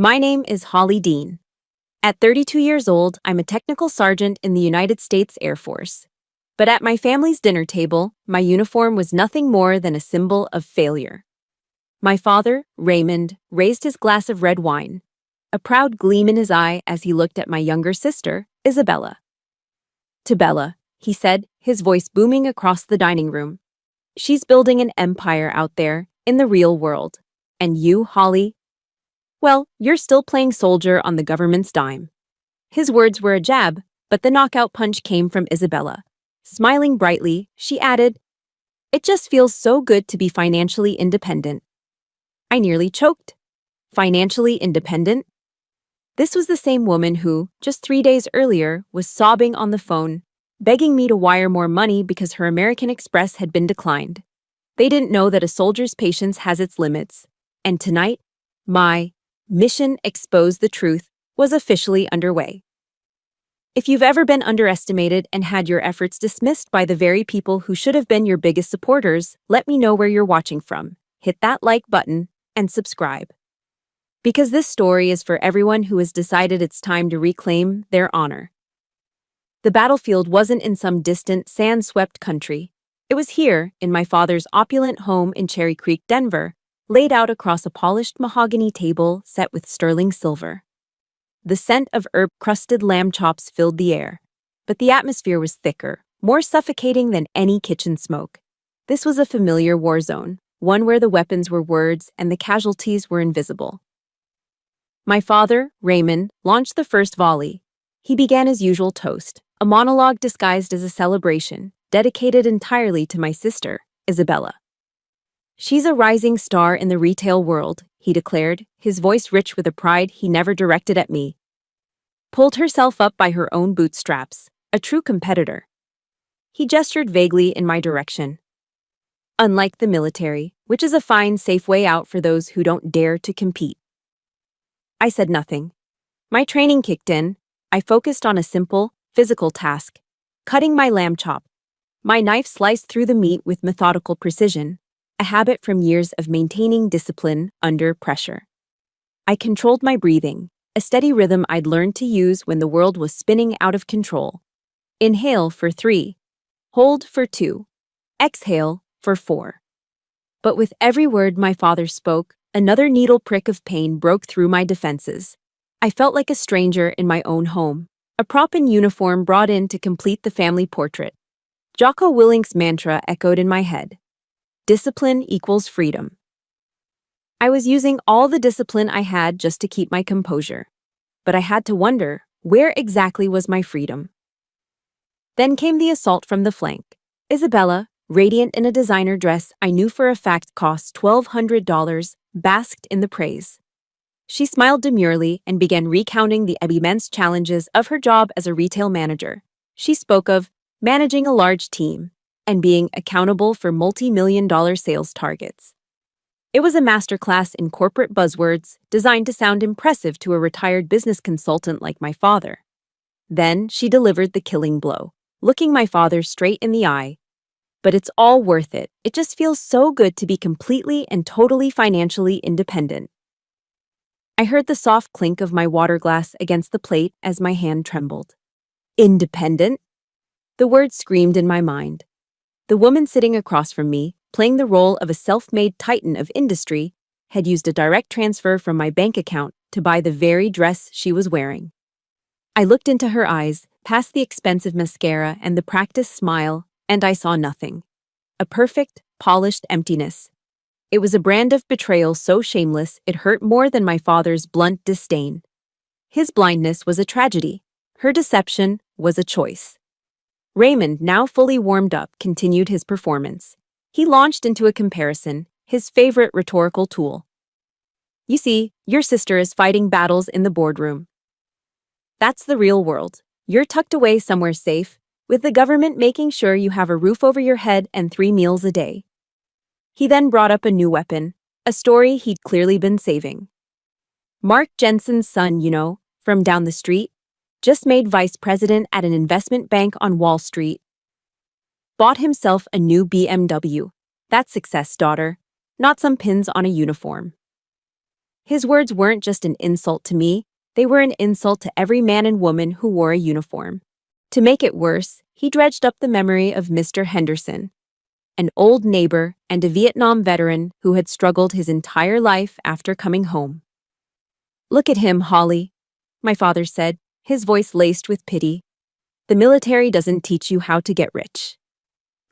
My name is Holly Dean. At 32 years old, I'm a technical sergeant in the United States Air Force. But at my family's dinner table, my uniform was nothing more than a symbol of failure. My father, Raymond, raised his glass of red wine, a proud gleam in his eye as he looked at my younger sister, Isabella. To Bella, he said, his voice booming across the dining room. She's building an empire out there, in the real world. And you, Holly? Well, you're still playing soldier on the government's dime. His words were a jab, but the knockout punch came from Isabella. Smiling brightly, she added, "It just feels so good to be financially independent." I nearly choked. Financially independent? This was the same woman who, just 3 days earlier, was sobbing on the phone, begging me to wire more money because her American Express had been declined. They didn't know that a soldier's patience has its limits. And tonight, my mission Expose the Truth was officially underway. If you've ever been underestimated and had your efforts dismissed by the very people who should have been your biggest supporters, let me know where you're watching from. Hit that like button and subscribe. Because this story is for everyone who has decided it's time to reclaim their honor. The battlefield wasn't in some distant, sand-swept country. It was here, in my father's opulent home in Cherry Creek, Denver, laid out across a polished mahogany table set with sterling silver. The scent of herb-crusted lamb chops filled the air, but the atmosphere was thicker, more suffocating than any kitchen smoke. This was a familiar war zone, one where the weapons were words and the casualties were invisible. My father, Raymond, launched the first volley. He began his usual toast, a monologue disguised as a celebration, dedicated entirely to my sister, Isabella. "She's a rising star in the retail world," he declared, his voice rich with a pride he never directed at me. "Pulled herself up by her own bootstraps, a true competitor." He gestured vaguely in my direction. "Unlike the military, which is a fine, safe way out for those who don't dare to compete." I said nothing. My training kicked in. I focused on a simple, physical task, cutting my lamb chop. My knife sliced through the meat with methodical precision, a habit from years of maintaining discipline under pressure. I controlled my breathing, a steady rhythm I'd learned to use when the world was spinning out of control. Inhale for 3, hold for 2, exhale for 4. But with every word my father spoke, another needle prick of pain broke through my defenses. I felt like a stranger in my own home, a prop in uniform brought in to complete the family portrait. Jocko Willink's mantra echoed in my head. Discipline equals freedom. I was using all the discipline I had just to keep my composure. But I had to wonder, where exactly was my freedom? Then came the assault from the flank. Isabella, radiant in a designer dress I knew for a fact cost $1,200, basked in the praise. She smiled demurely and began recounting the immense challenges of her job as a retail manager. She spoke of managing a large team and being accountable for multi-million-dollar sales targets. It was a masterclass in corporate buzzwords designed to sound impressive to a retired business consultant like my father. Then she delivered the killing blow, looking my father straight in the eye. "But it's all worth it. It just feels so good to be completely and totally financially independent." I heard the soft clink of my water glass against the plate as my hand trembled. Independent? The word screamed in my mind. The woman sitting across from me, playing the role of a self-made titan of industry, had used a direct transfer from my bank account to buy the very dress she was wearing. I looked into her eyes, past the expensive mascara and the practiced smile, and I saw nothing. A perfect, polished emptiness. It was a brand of betrayal so shameless it hurt more than my father's blunt disdain. His blindness was a tragedy. Her deception was a choice. Raymond, now fully warmed up, continued his performance. He launched into a comparison, his favorite rhetorical tool. "You see, your sister is fighting battles in the boardroom. That's the real world. You're tucked away somewhere safe, with the government making sure you have a roof over your head and 3 meals a day." He then brought up a new weapon, a story he'd clearly been saving. "Mark Jensen's son, from down the street, just made vice president at an investment bank on Wall Street. Bought himself a new BMW. That's success, daughter, not some pins on a uniform." His words weren't just an insult to me, they were an insult to every man and woman who wore a uniform. To make it worse, he dredged up the memory of Mr. Henderson, an old neighbor and a Vietnam veteran who had struggled his entire life after coming home. "Look at him, Holly," my father said, his voice laced with pity. "The military doesn't teach you how to get rich."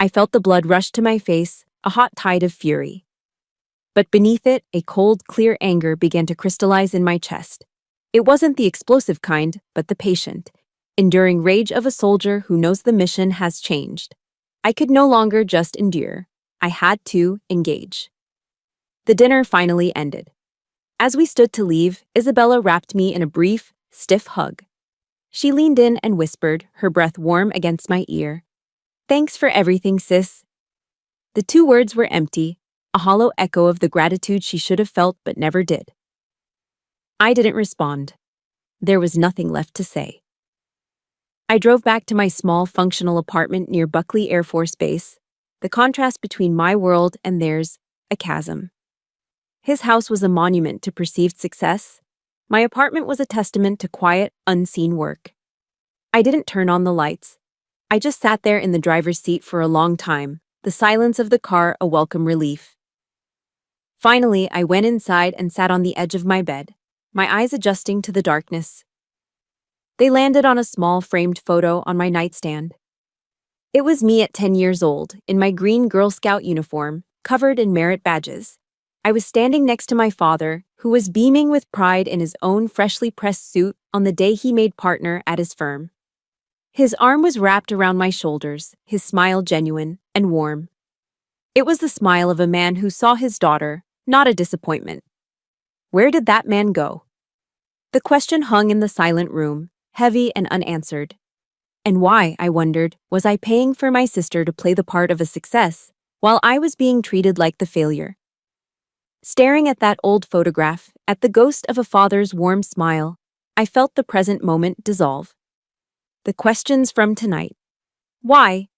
I felt the blood rush to my face, a hot tide of fury. But beneath it, a cold, clear anger began to crystallize in my chest. It wasn't the explosive kind, but the patient, enduring rage of a soldier who knows the mission has changed. I could no longer just endure. I had to engage. The dinner finally ended. As we stood to leave, Isabella wrapped me in a brief, stiff hug. She leaned in and whispered, her breath warm against my ear, "Thanks for everything, sis." The two words were empty, a hollow echo of the gratitude she should have felt but never did. I didn't respond. There was nothing left to say. I drove back to my small, functional apartment near Buckley Air Force Base, the contrast between my world and theirs, a chasm. His house was a monument to perceived success. My apartment was a testament to quiet, unseen work. I didn't turn on the lights. I just sat there in the driver's seat for a long time, the silence of the car a welcome relief. Finally, I went inside and sat on the edge of my bed, my eyes adjusting to the darkness. They landed on a small framed photo on my nightstand. It was me at 10 years old, in my green Girl Scout uniform, covered in merit badges. I was standing next to my father, who was beaming with pride in his own freshly pressed suit on the day he made partner at his firm. His arm was wrapped around my shoulders, his smile genuine and warm. It was the smile of a man who saw his daughter, not a disappointment. Where did that man go? The question hung in the silent room, heavy and unanswered. And why, I wondered, was I paying for my sister to play the part of a success, while I was being treated like the failure? Staring at that old photograph, at the ghost of a father's warm smile, I felt the present moment dissolve. The questions from tonight. Why?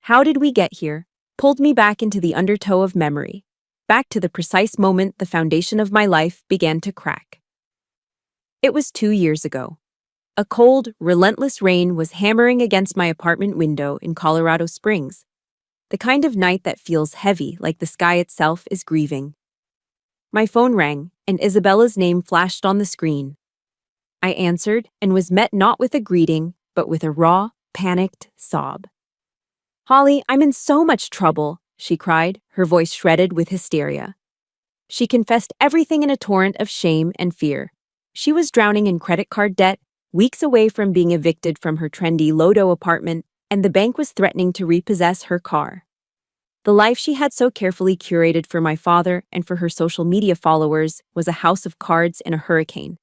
How did we get here? Pulled me back into the undertow of memory, back to the precise moment the foundation of my life began to crack. It was 2 years ago. A cold, relentless rain was hammering against my apartment window in Colorado Springs, the kind of night that feels heavy, like the sky itself is grieving. My phone rang, and Isabella's name flashed on the screen. I answered and was met not with a greeting, but with a raw, panicked sob. "Holly, I'm in so much trouble," she cried, her voice shredded with hysteria. She confessed everything in a torrent of shame and fear. She was drowning in credit card debt, weeks away from being evicted from her trendy Lodo apartment, and the bank was threatening to repossess her car. The life she had so carefully curated for my father and for her social media followers was a house of cards in a hurricane.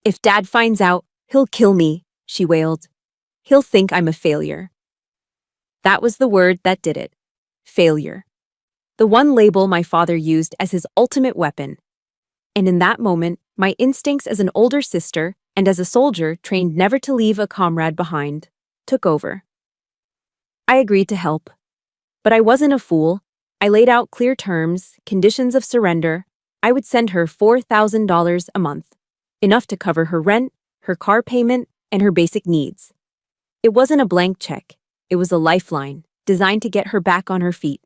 "If Dad finds out, he'll kill me," she wailed. "He'll think I'm a failure." That was the word that did it. Failure. The one label my father used as his ultimate weapon. And in that moment, my instincts as an older sister and as a soldier trained never to leave a comrade behind took over. I agreed to help. But I wasn't a fool. I laid out clear terms, conditions of surrender. I would send her $4,000 a month, enough to cover her rent, her car payment, and her basic needs. It wasn't a blank check. It was a lifeline, designed to get her back on her feet.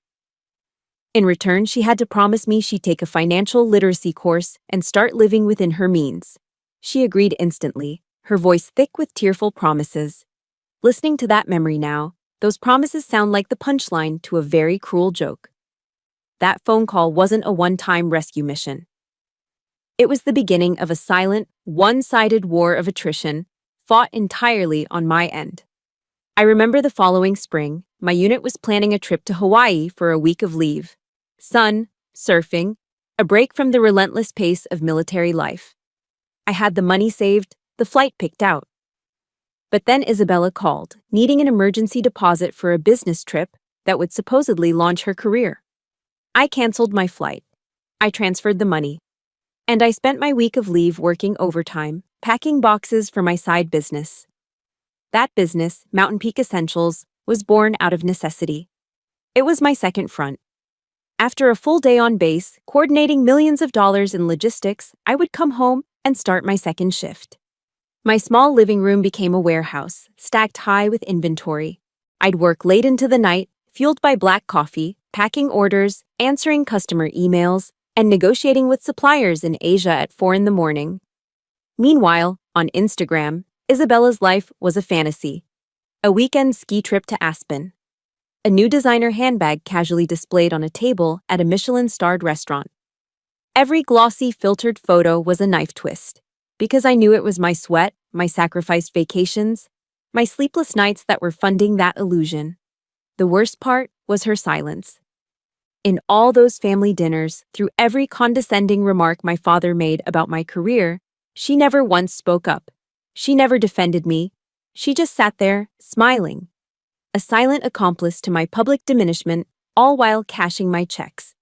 In return, she had to promise me she'd take a financial literacy course and start living within her means. She agreed instantly, her voice thick with tearful promises. Listening to that memory now, those promises sound like the punchline to a very cruel joke. That phone call wasn't a one-time rescue mission. It was the beginning of a silent, one-sided war of attrition, fought entirely on my end. I remember the following spring, my unit was planning a trip to Hawaii for a week of leave. Sun, surfing, a break from the relentless pace of military life. I had the money saved, the flight picked out. But then Isabella called, needing an emergency deposit for a business trip that would supposedly launch her career. I canceled my flight. I transferred the money. And I spent my week of leave working overtime, packing boxes for my side business. That business, Mountain Peak Essentials, was born out of necessity. It was my second front. After a full day on base, coordinating millions of dollars in logistics, I would come home and start my second shift. My small living room became a warehouse, stacked high with inventory. I'd work late into the night, fueled by black coffee, packing orders, answering customer emails, and negotiating with suppliers in Asia at 4 in the morning. Meanwhile, on Instagram, Isabella's life was a fantasy. A weekend ski trip to Aspen. A new designer handbag casually displayed on a table at a Michelin-starred restaurant. Every glossy, filtered photo was a knife twist, because I knew it was my sweat, my sacrificed vacations, my sleepless nights that were funding that illusion. The worst part was her silence. In all those family dinners, through every condescending remark my father made about my career, she never once spoke up. She never defended me. She just sat there, smiling. A silent accomplice to my public diminishment, all while cashing my checks.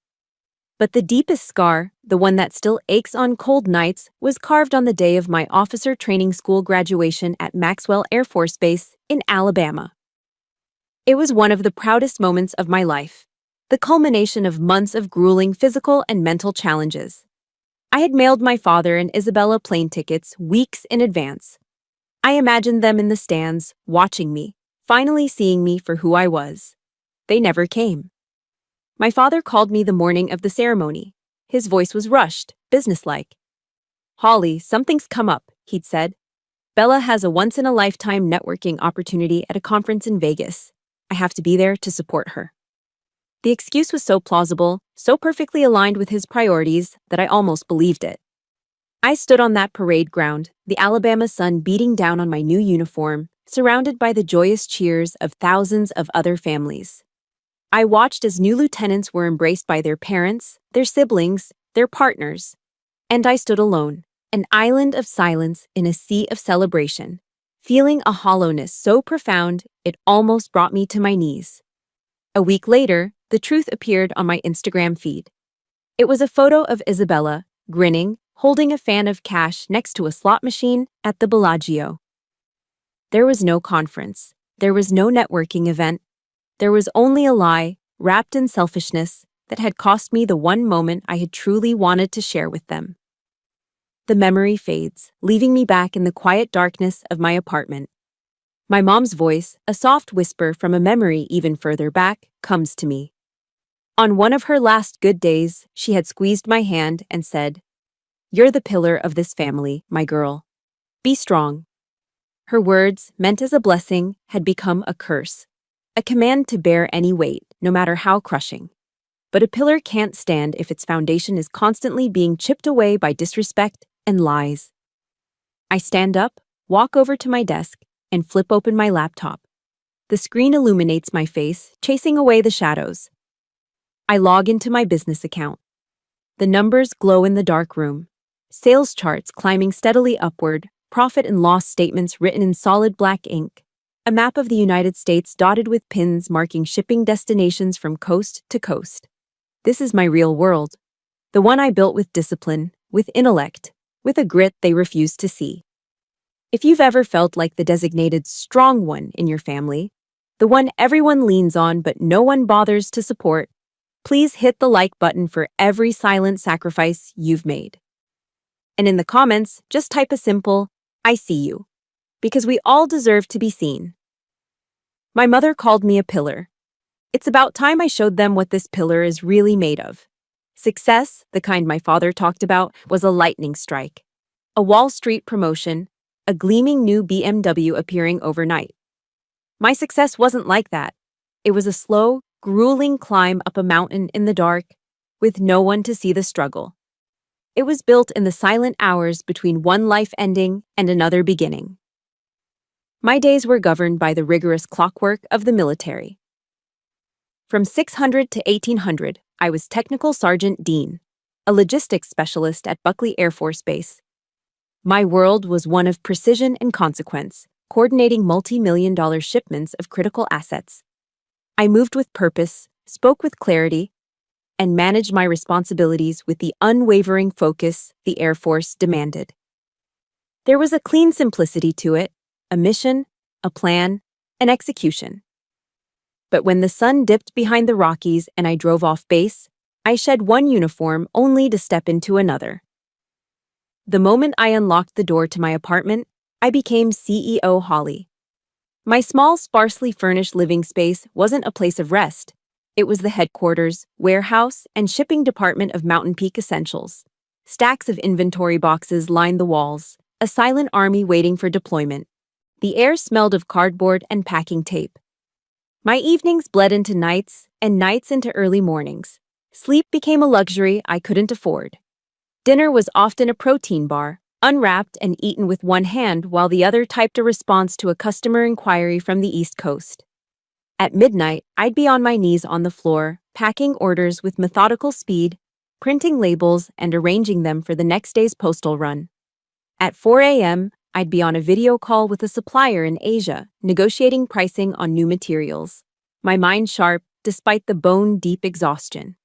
But the deepest scar, the one that still aches on cold nights, was carved on the day of my officer training school graduation at Maxwell Air Force Base in Alabama. It was one of the proudest moments of my life, the culmination of months of grueling physical and mental challenges. I had mailed my father and Isabella plane tickets weeks in advance. I imagined them in the stands, watching me, finally seeing me for who I was. They never came. My father called me the morning of the ceremony. His voice was rushed, businesslike. "Holly, something's come up," he'd said. "Bella has a once-in-a-lifetime networking opportunity at a conference in Vegas. I have to be there to support her." The excuse was so plausible, so perfectly aligned with his priorities, that I almost believed it. I stood on that parade ground, the Alabama sun beating down on my new uniform, surrounded by the joyous cheers of thousands of other families. I watched as new lieutenants were embraced by their parents, their siblings, their partners. And I stood alone, an island of silence in a sea of celebration, feeling a hollowness so profound it almost brought me to my knees. A week later, the truth appeared on my Instagram feed. It was a photo of Isabella, grinning, holding a fan of cash next to a slot machine at the Bellagio. There was no conference. There was no networking event. There was only a lie, wrapped in selfishness, that had cost me the one moment I had truly wanted to share with them. The memory fades, leaving me back in the quiet darkness of my apartment. My mom's voice, a soft whisper from a memory even further back, comes to me. On one of her last good days, she had squeezed my hand and said, "You're the pillar of this family, my girl. Be strong." Her words, meant as a blessing, had become a curse, a command to bear any weight, no matter how crushing. But a pillar can't stand if its foundation is constantly being chipped away by disrespect and lies. I stand up, walk over to my desk, and flip open my laptop. The screen illuminates my face, chasing away the shadows. I log into my business account. The numbers glow in the dark room. Sales charts climbing steadily upward, profit and loss statements written in solid black ink, a map of the United States dotted with pins marking shipping destinations from coast to coast. This is my real world, the one I built with discipline, with intellect, with a grit they refuse to see. If you've ever felt like the designated strong one in your family, the one everyone leans on but no one bothers to support, please hit the like button for every silent sacrifice you've made. And in the comments, just type a simple, "I see you," because we all deserve to be seen. My mother called me a pillar. It's about time I showed them what this pillar is really made of. Success, the kind my father talked about, was a lightning strike. A Wall Street promotion, a gleaming new BMW appearing overnight. My success wasn't like that. It was a slow, grueling climb up a mountain in the dark, with no one to see the struggle. It was built in the silent hours between one life ending and another beginning. My days were governed by the rigorous clockwork of the military. From 600 to 1800, I was Technical Sergeant Dean, a logistics specialist at Buckley Air Force Base. My world was one of precision and consequence, coordinating multi-million-dollar shipments of critical assets. I moved with purpose, spoke with clarity, and managed my responsibilities with the unwavering focus the Air Force demanded. There was a clean simplicity to it, a mission, a plan, an execution. But when the sun dipped behind the Rockies and I drove off base, I shed one uniform only to step into another. The moment I unlocked the door to my apartment, I became CEO Holly. My small, sparsely furnished living space wasn't a place of rest. It was the headquarters, warehouse, and shipping department of Mountain Peak Essentials. Stacks of inventory boxes lined the walls, a silent army waiting for deployment. The air smelled of cardboard and packing tape. My evenings bled into nights, and nights into early mornings. Sleep became a luxury I couldn't afford. Dinner was often a protein bar, unwrapped and eaten with one hand while the other typed a response to a customer inquiry from the East Coast. At midnight, I'd be on my knees on the floor, packing orders with methodical speed, printing labels and arranging them for the next day's postal run. At 4 a.m., I'd be on a video call with a supplier in Asia, negotiating pricing on new materials. My mind sharp, despite the bone-deep exhaustion.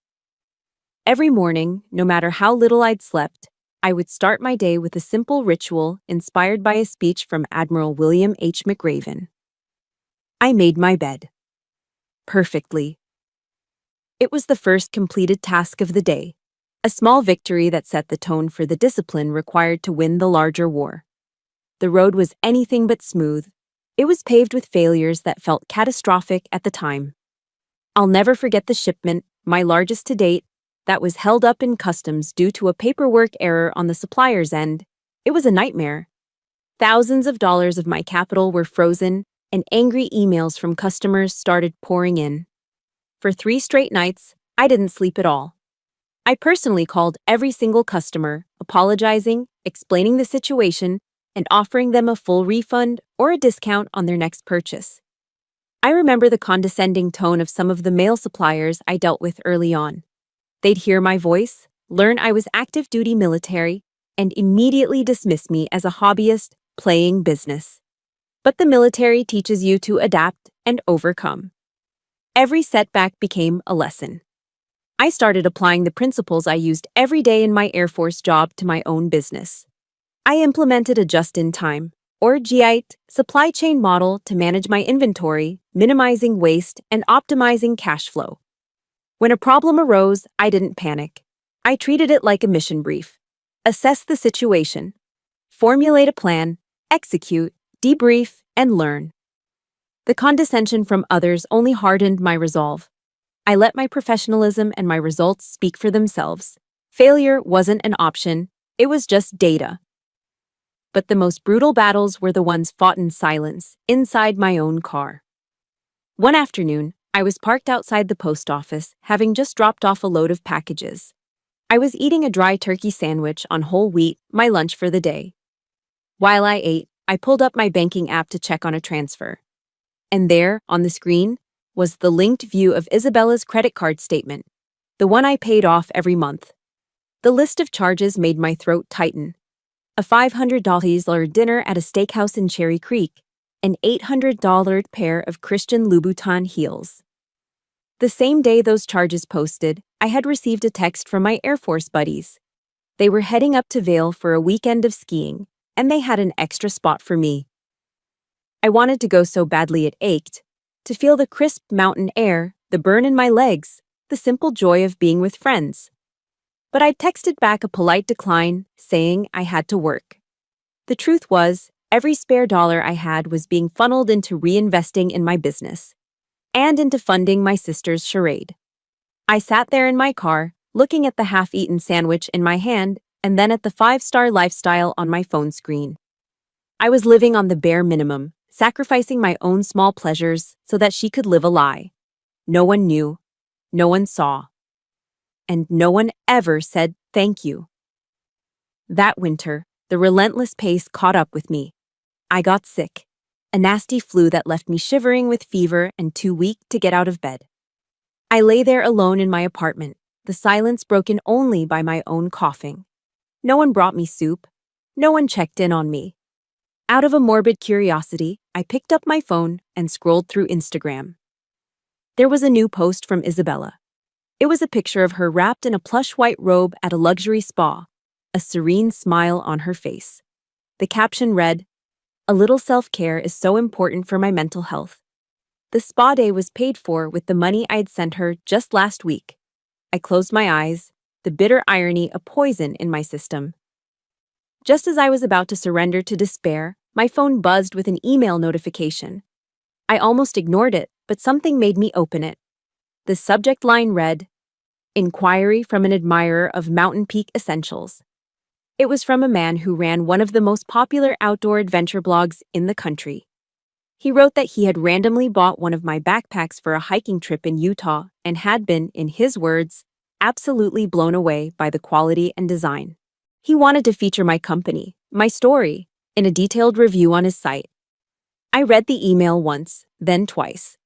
Every morning, no matter how little I'd slept, I would start my day with a simple ritual inspired by a speech from Admiral William H. McRaven. I made my bed. Perfectly. It was the first completed task of the day, a small victory that set the tone for the discipline required to win the larger war. The road was anything but smooth. It was paved with failures that felt catastrophic at the time. I'll never forget the shipment, my largest to date, that was held up in customs due to a paperwork error on the supplier's end. It was a nightmare. Thousands of dollars of my capital were frozen, and angry emails from customers started pouring in. For 3 straight nights, I didn't sleep at all. I personally called every single customer, apologizing, explaining the situation, and offering them a full refund or a discount on their next purchase. I remember the condescending tone of some of the mail suppliers I dealt with early on. They'd hear my voice, learn I was active duty military, and immediately dismiss me as a hobbyist playing business. But the military teaches you to adapt and overcome. Every setback became a lesson. I started applying the principles I used every day in my Air Force job to my own business. I implemented a just-in-time, or JIT, supply chain model to manage my inventory, minimizing waste and optimizing cash flow. When a problem arose, I didn't panic. I treated it like a mission brief. Assess the situation. Formulate a plan, execute, debrief, and learn. The condescension from others only hardened my resolve. I let my professionalism and my results speak for themselves. Failure wasn't an option, it was just data. But the most brutal battles were the ones fought in silence, inside my own car. One afternoon, I was parked outside the post office, having just dropped off a load of packages. I was eating a dry turkey sandwich on whole wheat, my lunch for the day. While I ate, I pulled up my banking app to check on a transfer. And there, on the screen, was the linked view of Isabella's credit card statement, the one I paid off every month. The list of charges made my throat tighten. A $500 dinner at a steakhouse in Cherry Creek, an $800 pair of Christian Louboutin heels. The same day those charges posted, I had received a text from my Air Force buddies. They were heading up to Vail for a weekend of skiing, and they had an extra spot for me. I wanted to go so badly it ached, to feel the crisp mountain air, the burn in my legs, the simple joy of being with friends. But I texted back a polite decline, saying I had to work. The truth was, every spare dollar I had was being funneled into reinvesting in my business, and into funding my sister's charade. I sat there in my car, looking at the half-eaten sandwich in my hand, and then at the 5-star lifestyle on my phone screen. I was living on the bare minimum, sacrificing my own small pleasures so that she could live a lie. No one knew, no one saw, and no one ever said thank you. That winter, the relentless pace caught up with me. I got sick, a nasty flu that left me shivering with fever and too weak to get out of bed. I lay there alone in my apartment, the silence broken only by my own coughing. No one brought me soup. No one checked in on me. Out of a morbid curiosity, I picked up my phone and scrolled through Instagram. There was a new post from Isabella. It was a picture of her wrapped in a plush white robe at a luxury spa, a serene smile on her face. The caption read, "A little self-care is so important for my mental health." The spa day was paid for with the money I'd sent her just last week. I closed my eyes, the bitter irony a poison in my system. Just as I was about to surrender to despair, my phone buzzed with an email notification. I almost ignored it, but something made me open it. The subject line read, "Inquiry from an admirer of Mountain Peak Essentials." It was from a man who ran one of the most popular outdoor adventure blogs in the country. He wrote that he had randomly bought one of my backpacks for a hiking trip in Utah and had been, in his words, absolutely blown away by the quality and design. He wanted to feature my company, my story, in a detailed review on his site. I read the email once, then twice,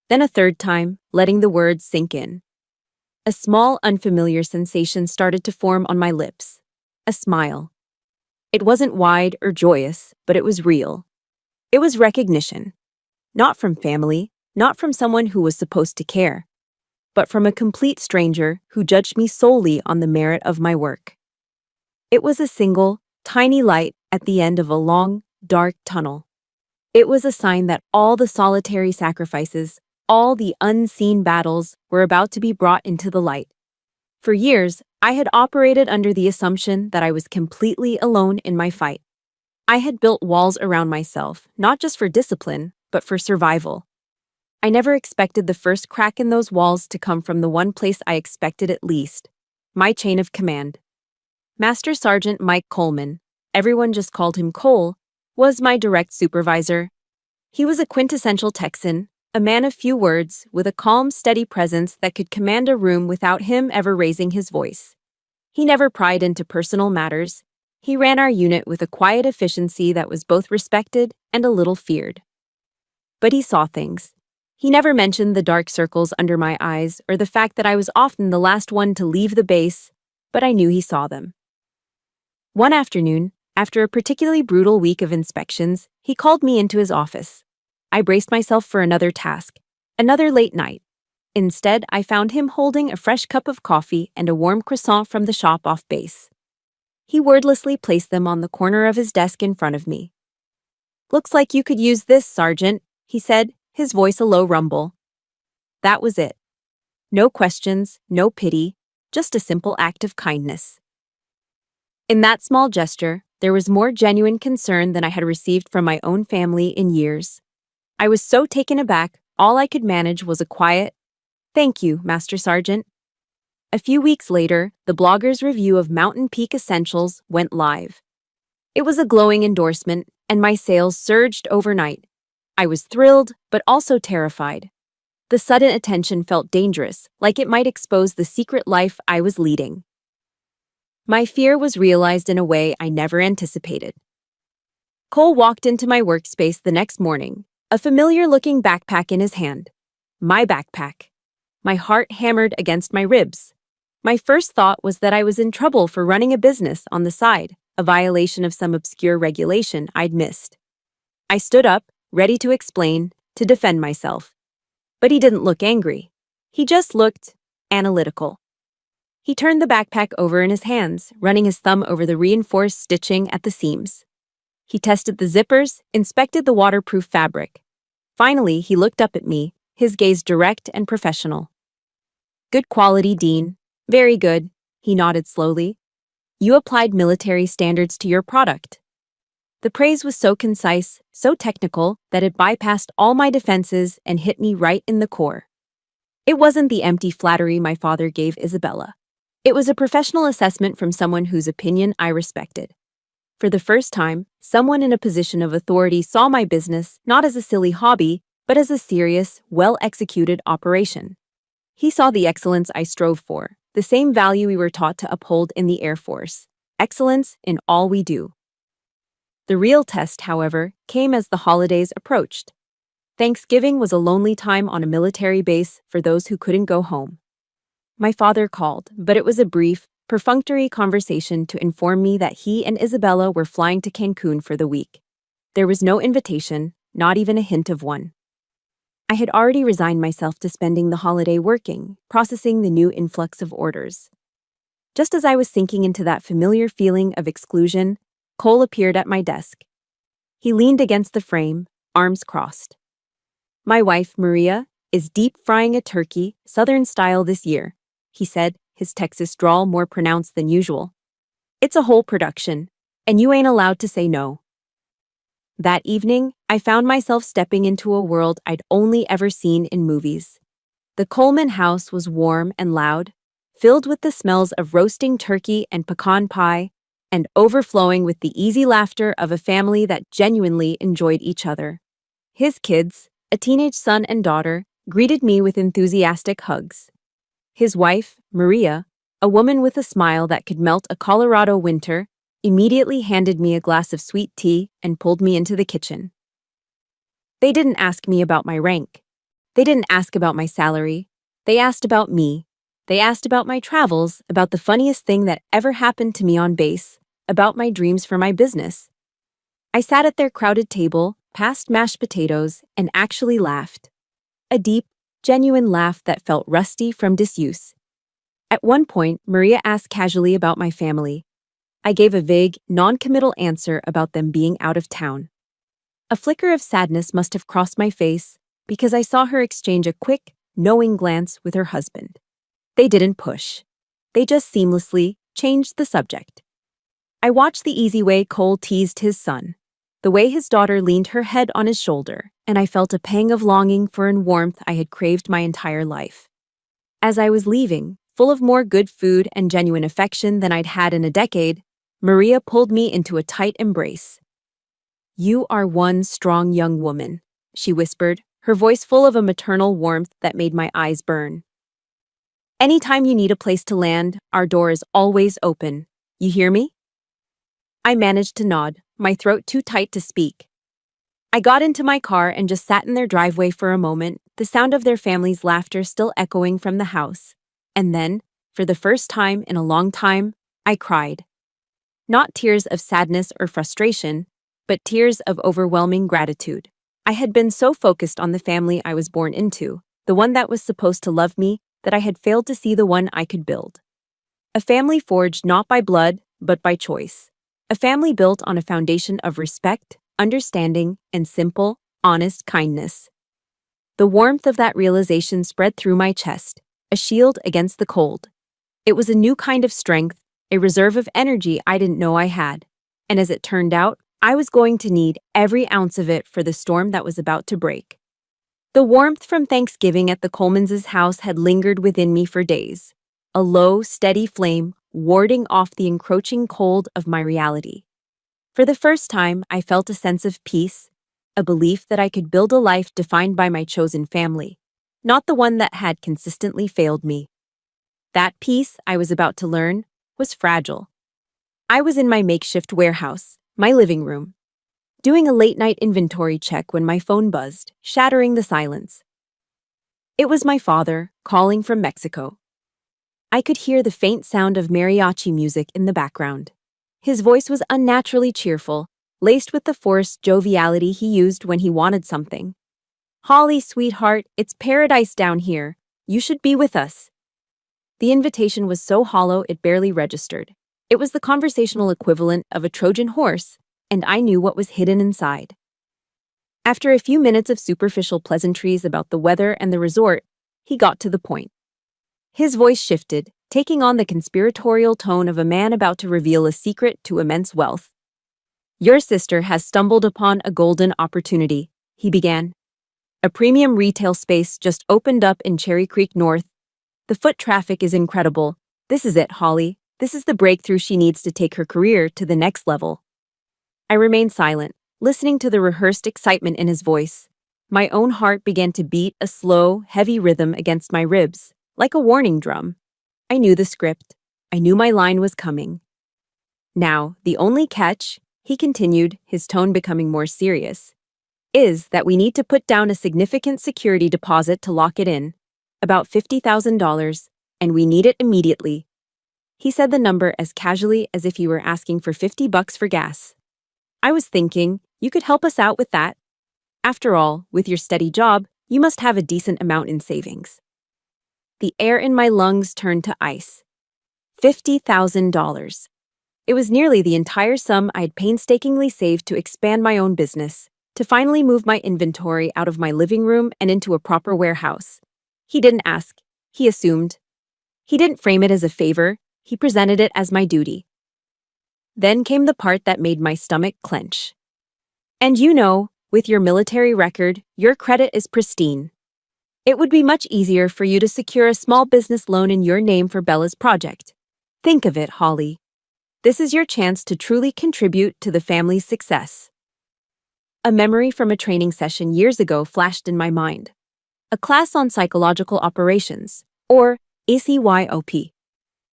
then a third time, letting the words sink in. A small, unfamiliar sensation started to form on my lips. A smile. It wasn't wide or joyous, but it was real. It was recognition. Not from family, not from someone who was supposed to care, but from a complete stranger who judged me solely on the merit of my work. It was a single, tiny light at the end of a long, dark tunnel. It was a sign that all the solitary sacrifices, all the unseen battles were about to be brought into the light. For years, I had operated under the assumption that I was completely alone in my fight. I had built walls around myself, not just for discipline, but for survival. I never expected the first crack in those walls to come from the one place I expected it least, my chain of command. Master Sergeant Mike Coleman, everyone just called him Cole, was my direct supervisor. He was a quintessential Texan, a man of few words, with a calm, steady presence that could command a room without him ever raising his voice. He never pried into personal matters. He ran our unit with a quiet efficiency that was both respected and a little feared. But he saw things. He never mentioned the dark circles under my eyes or the fact that I was often the last one to leave the base, but I knew he saw them. One afternoon, after a particularly brutal week of inspections, he called me into his office. I braced myself for another task, another late night. Instead, I found him holding a fresh cup of coffee and a warm croissant from the shop off base. He wordlessly placed them on the corner of his desk in front of me. "Looks like you could use this, Sergeant," he said, his voice a low rumble. That was it. No questions, no pity, just a simple act of kindness. In that small gesture, there was more genuine concern than I had received from my own family in years. I was so taken aback, all I could manage was a quiet, "Thank you, Master Sergeant." A few weeks later, the blogger's review of Mountain Peak Essentials went live. It was a glowing endorsement, and my sales surged overnight. I was thrilled, but also terrified. The sudden attention felt dangerous, like it might expose the secret life I was leading. My fear was realized in a way I never anticipated. Cole walked into my workspace the next morning, a familiar-looking backpack in his hand. My backpack. My heart hammered against my ribs. My first thought was that I was in trouble for running a business on the side, a violation of some obscure regulation I'd missed. I stood up, ready to explain, to defend myself. But he didn't look angry. He just looked analytical. He turned the backpack over in his hands, running his thumb over the reinforced stitching at the seams. He tested the zippers, inspected the waterproof fabric. Finally, he looked up at me, his gaze direct and professional. "Good quality, Dean. Very good," he nodded slowly. "You applied military standards to your product." The praise was so concise, so technical, that it bypassed all my defenses and hit me right in the core. It wasn't the empty flattery my father gave Isabella. It was a professional assessment from someone whose opinion I respected. For the first time, someone in a position of authority saw my business not as a silly hobby, but as a serious, well-executed operation. He saw the excellence I strove for, the same value we were taught to uphold in the Air Force: excellence in all we do. The real test, however, came as the holidays approached. Thanksgiving was a lonely time on a military base for those who couldn't go home. My father called, but it was a brief, perfunctory conversation to inform me that he and Isabella were flying to Cancun for the week. There was no invitation, not even a hint of one. I had already resigned myself to spending the holiday working, processing the new influx of orders. Just as I was sinking into that familiar feeling of exclusion, Cole appeared at my desk. He leaned against the frame, arms crossed. "My wife, Maria, is deep frying a turkey, Southern style this year," he said, his Texas drawl more pronounced than usual. "It's a whole production, and you ain't allowed to say no." That evening, I found myself stepping into a world I'd only ever seen in movies. The Coleman house was warm and loud, filled with the smells of roasting turkey and pecan pie, and overflowing with the easy laughter of a family that genuinely enjoyed each other. His kids, a teenage son and daughter, greeted me with enthusiastic hugs. His wife, Maria, a woman with a smile that could melt a Colorado winter, immediately handed me a glass of sweet tea and pulled me into the kitchen. They didn't ask me about my rank. They didn't ask about my salary. They asked about me. They asked about my travels, about the funniest thing that ever happened to me on base, about my dreams for my business. I sat at their crowded table, passed mashed potatoes, and actually laughed. A deep, genuine laugh that felt rusty from disuse. At one point, Maria asked casually about my family. I gave a vague, non-committal answer about them being out of town. A flicker of sadness must have crossed my face because I saw her exchange a quick, knowing glance with her husband. They didn't push. They just seamlessly changed the subject. I watched the easy way Cole teased his son, the way his daughter leaned her head on his shoulder, and I felt a pang of longing for a warmth I had craved my entire life. As I was leaving, full of more good food and genuine affection than I'd had in a decade, Maria pulled me into a tight embrace. "You are one strong young woman," she whispered, her voice full of a maternal warmth that made my eyes burn. "Anytime you need a place to land, our door is always open. You hear me?" I managed to nod, my throat too tight to speak. I got into my car and just sat in their driveway for a moment, the sound of their family's laughter still echoing from the house. And then, for the first time in a long time, I cried. Not tears of sadness or frustration, but tears of overwhelming gratitude. I had been so focused on the family I was born into, the one that was supposed to love me, that I had failed to see the one I could build. A family forged not by blood, but by choice. A family built on a foundation of respect, understanding, and simple, honest kindness. The warmth of that realization spread through my chest, a shield against the cold. It was a new kind of strength, a reserve of energy I didn't know I had. And as it turned out, I was going to need every ounce of it for the storm that was about to break. The warmth from Thanksgiving at the Colemans' house had lingered within me for days, a low, steady flame warding off the encroaching cold of my reality. For the first time, I felt a sense of peace, a belief that I could build a life defined by my chosen family, not the one that had consistently failed me. That peace, I was about to learn, was fragile. I was in my makeshift warehouse, my living room, doing a late-night inventory check when my phone buzzed, shattering the silence. It was my father, calling from Mexico. I could hear the faint sound of mariachi music in the background. His voice was unnaturally cheerful, laced with the forced joviality he used when he wanted something. "Holly, sweetheart, it's paradise down here. You should be with us." The invitation was so hollow it barely registered. It was the conversational equivalent of a Trojan horse, and I knew what was hidden inside. After a few minutes of superficial pleasantries about the weather and the resort, he got to the point. His voice shifted, taking on the conspiratorial tone of a man about to reveal a secret to immense wealth. "Your sister has stumbled upon a golden opportunity," he began. "A premium retail space just opened up in Cherry Creek North. The foot traffic is incredible. This is it, Holly. This is the breakthrough she needs to take her career to the next level." I remained silent, listening to the rehearsed excitement in his voice. My own heart began to beat a slow, heavy rhythm against my ribs, like a warning drum. I knew the script. I knew my line was coming. "Now, the only catch," he continued, his tone becoming more serious, "is that we need to put down a significant security deposit to lock it in, about $50,000, and we need it immediately." He said the number as casually as if he were asking for $50 for gas. I was thinking, you could help us out with that. After all, with your steady job, you must have a decent amount in savings. The air in my lungs turned to ice. $50,000. It was nearly the entire sum I had painstakingly saved to expand my own business, to finally move my inventory out of my living room and into a proper warehouse. He didn't ask. He assumed. He didn't frame it as a favor, he presented it as my duty. Then came the part that made my stomach clench. And you know, with your military record, your credit is pristine. It would be much easier for you to secure a small business loan in your name for Bella's project. Think of it, Holly. This is your chance to truly contribute to the family's success. A memory from a training session years ago flashed in my mind. A class on psychological operations, or ECYOP.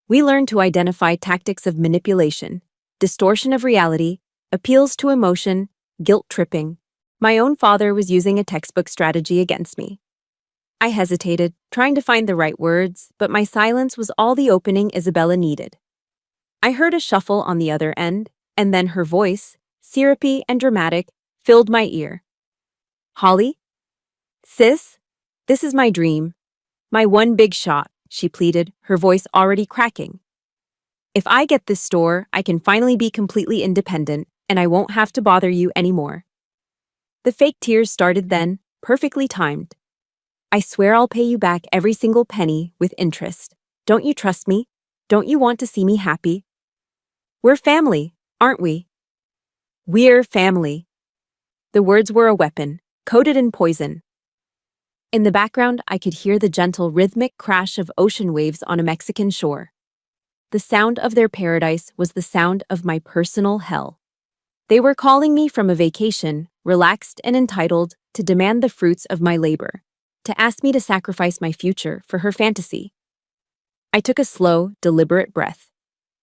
We learned to identify tactics of manipulation, distortion of reality, appeals to emotion, guilt tripping. My own father was using a textbook strategy against me. I hesitated, trying to find the right words, but my silence was all the opening Isabella needed. I heard a shuffle on the other end, and then her voice, syrupy and dramatic, filled my ear. Holly? Sis? This is my dream. My one big shot, she pleaded, her voice already cracking. If I get this store, I can finally be completely independent, and I won't have to bother you anymore. The fake tears started then, perfectly timed. I swear I'll pay you back every single penny with interest. Don't you trust me? Don't you want to see me happy? We're family, aren't we? We're family. The words were a weapon, coated in poison. In the background, I could hear the gentle rhythmic crash of ocean waves on a Mexican shore. The sound of their paradise was the sound of my personal hell. They were calling me from a vacation, relaxed and entitled, to demand the fruits of my labor, to ask me to sacrifice my future for her fantasy. I took a slow, deliberate breath.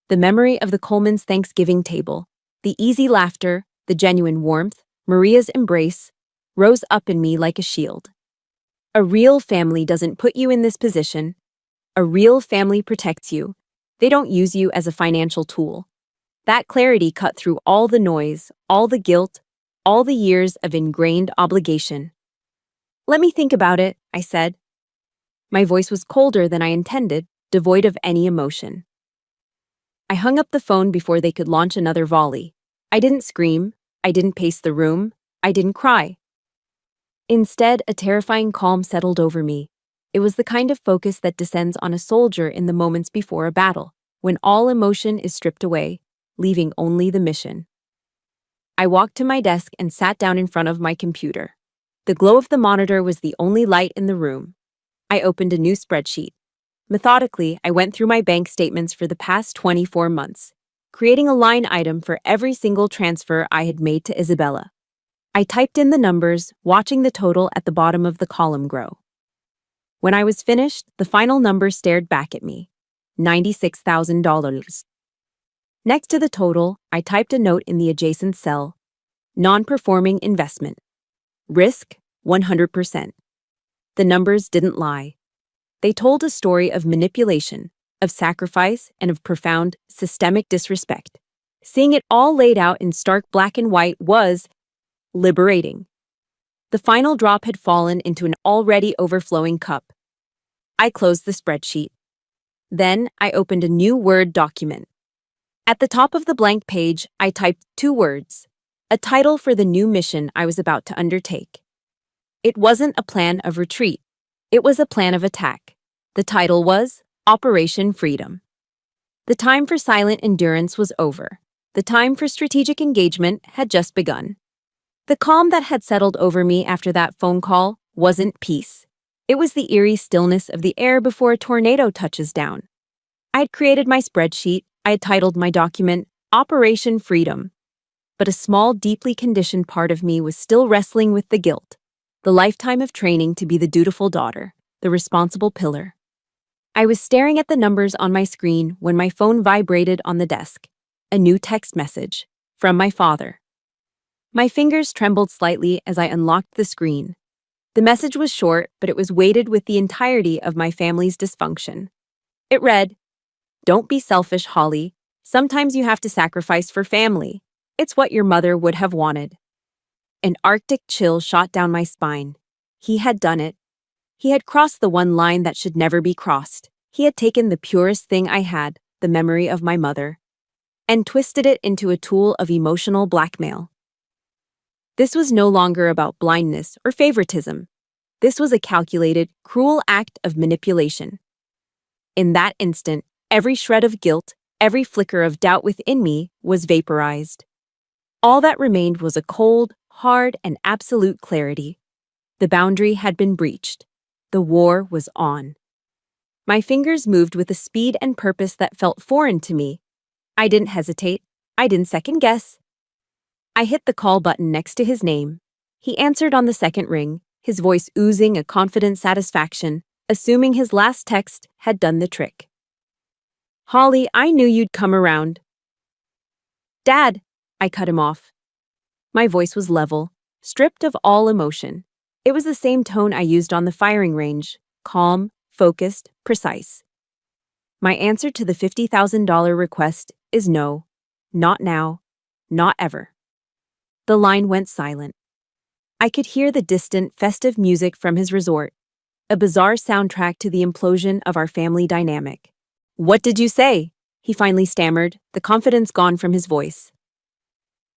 The memory of the Coleman's Thanksgiving table, the easy laughter, the genuine warmth, Maria's embrace, rose up in me like a shield. A real family doesn't put you in this position. A real family protects you. They don't use you as a financial tool. That clarity cut through all the noise, all the guilt, all the years of ingrained obligation. Let me think about it, I said. My voice was colder than I intended, devoid of any emotion. I hung up the phone before they could launch another volley. I didn't scream. I didn't pace the room. I didn't cry. Instead, a terrifying calm settled over me. It was the kind of focus that descends on a soldier in the moments before a battle, when all emotion is stripped away, leaving only the mission. I walked to my desk and sat down in front of my computer. The glow of the monitor was the only light in the room. I opened a new spreadsheet. Methodically, I went through my bank statements for the past 24 months, creating a line item for every single transfer I had made to Isabella. I typed in the numbers, watching the total at the bottom of the column grow. When I was finished, the final number stared back at me. $96,000. Next to the total, I typed a note in the adjacent cell. Non-performing investment. Risk, 100%. The numbers didn't lie. They told a story of manipulation, of sacrifice, and of profound, systemic disrespect. Seeing it all laid out in stark black and white was liberating. The final drop had fallen into an already overflowing cup. I closed the spreadsheet. Then I opened a new Word document. At the top of the blank page, I typed 2 words, a title for the new mission I was about to undertake. It wasn't a plan of retreat. It was a plan of attack. The title was Operation Freedom. The time for silent endurance was over. The time for strategic engagement had just begun. The calm that had settled over me after that phone call wasn't peace. It was the eerie stillness of the air before a tornado touches down. I had created my spreadsheet. I had titled my document Operation Freedom. But a small, deeply conditioned part of me was still wrestling with the guilt, the lifetime of training to be the dutiful daughter, the responsible pillar. I was staring at the numbers on my screen when my phone vibrated on the desk. A new text message from my father. My fingers trembled slightly as I unlocked the screen. The message was short, but it was weighted with the entirety of my family's dysfunction. It read, "Don't be selfish, Holly. Sometimes you have to sacrifice for family. It's what your mother would have wanted." An arctic chill shot down my spine. He had done it. He had crossed the one line that should never be crossed. He had taken the purest thing I had, the memory of my mother, and twisted it into a tool of emotional blackmail. This was no longer about blindness or favoritism. This was a calculated, cruel act of manipulation. In that instant, every shred of guilt, every flicker of doubt within me was vaporized. All that remained was a cold, hard, and absolute clarity. The boundary had been breached. The war was on. My fingers moved with a speed and purpose that felt foreign to me. I didn't hesitate. I didn't second guess. I hit the call button next to his name. He answered on the second ring, his voice oozing a confident satisfaction, assuming his last text had done the trick. "Holly, I knew you'd come around." "Dad," I cut him off. My voice was level, stripped of all emotion. It was the same tone I used on the firing range, calm, focused, precise. "My answer to the $50,000 request is no. Not now. Not ever." The line went silent. I could hear the distant, festive music from his resort, a bizarre soundtrack to the implosion of our family dynamic. "What did you say?" he finally stammered, the confidence gone from his voice.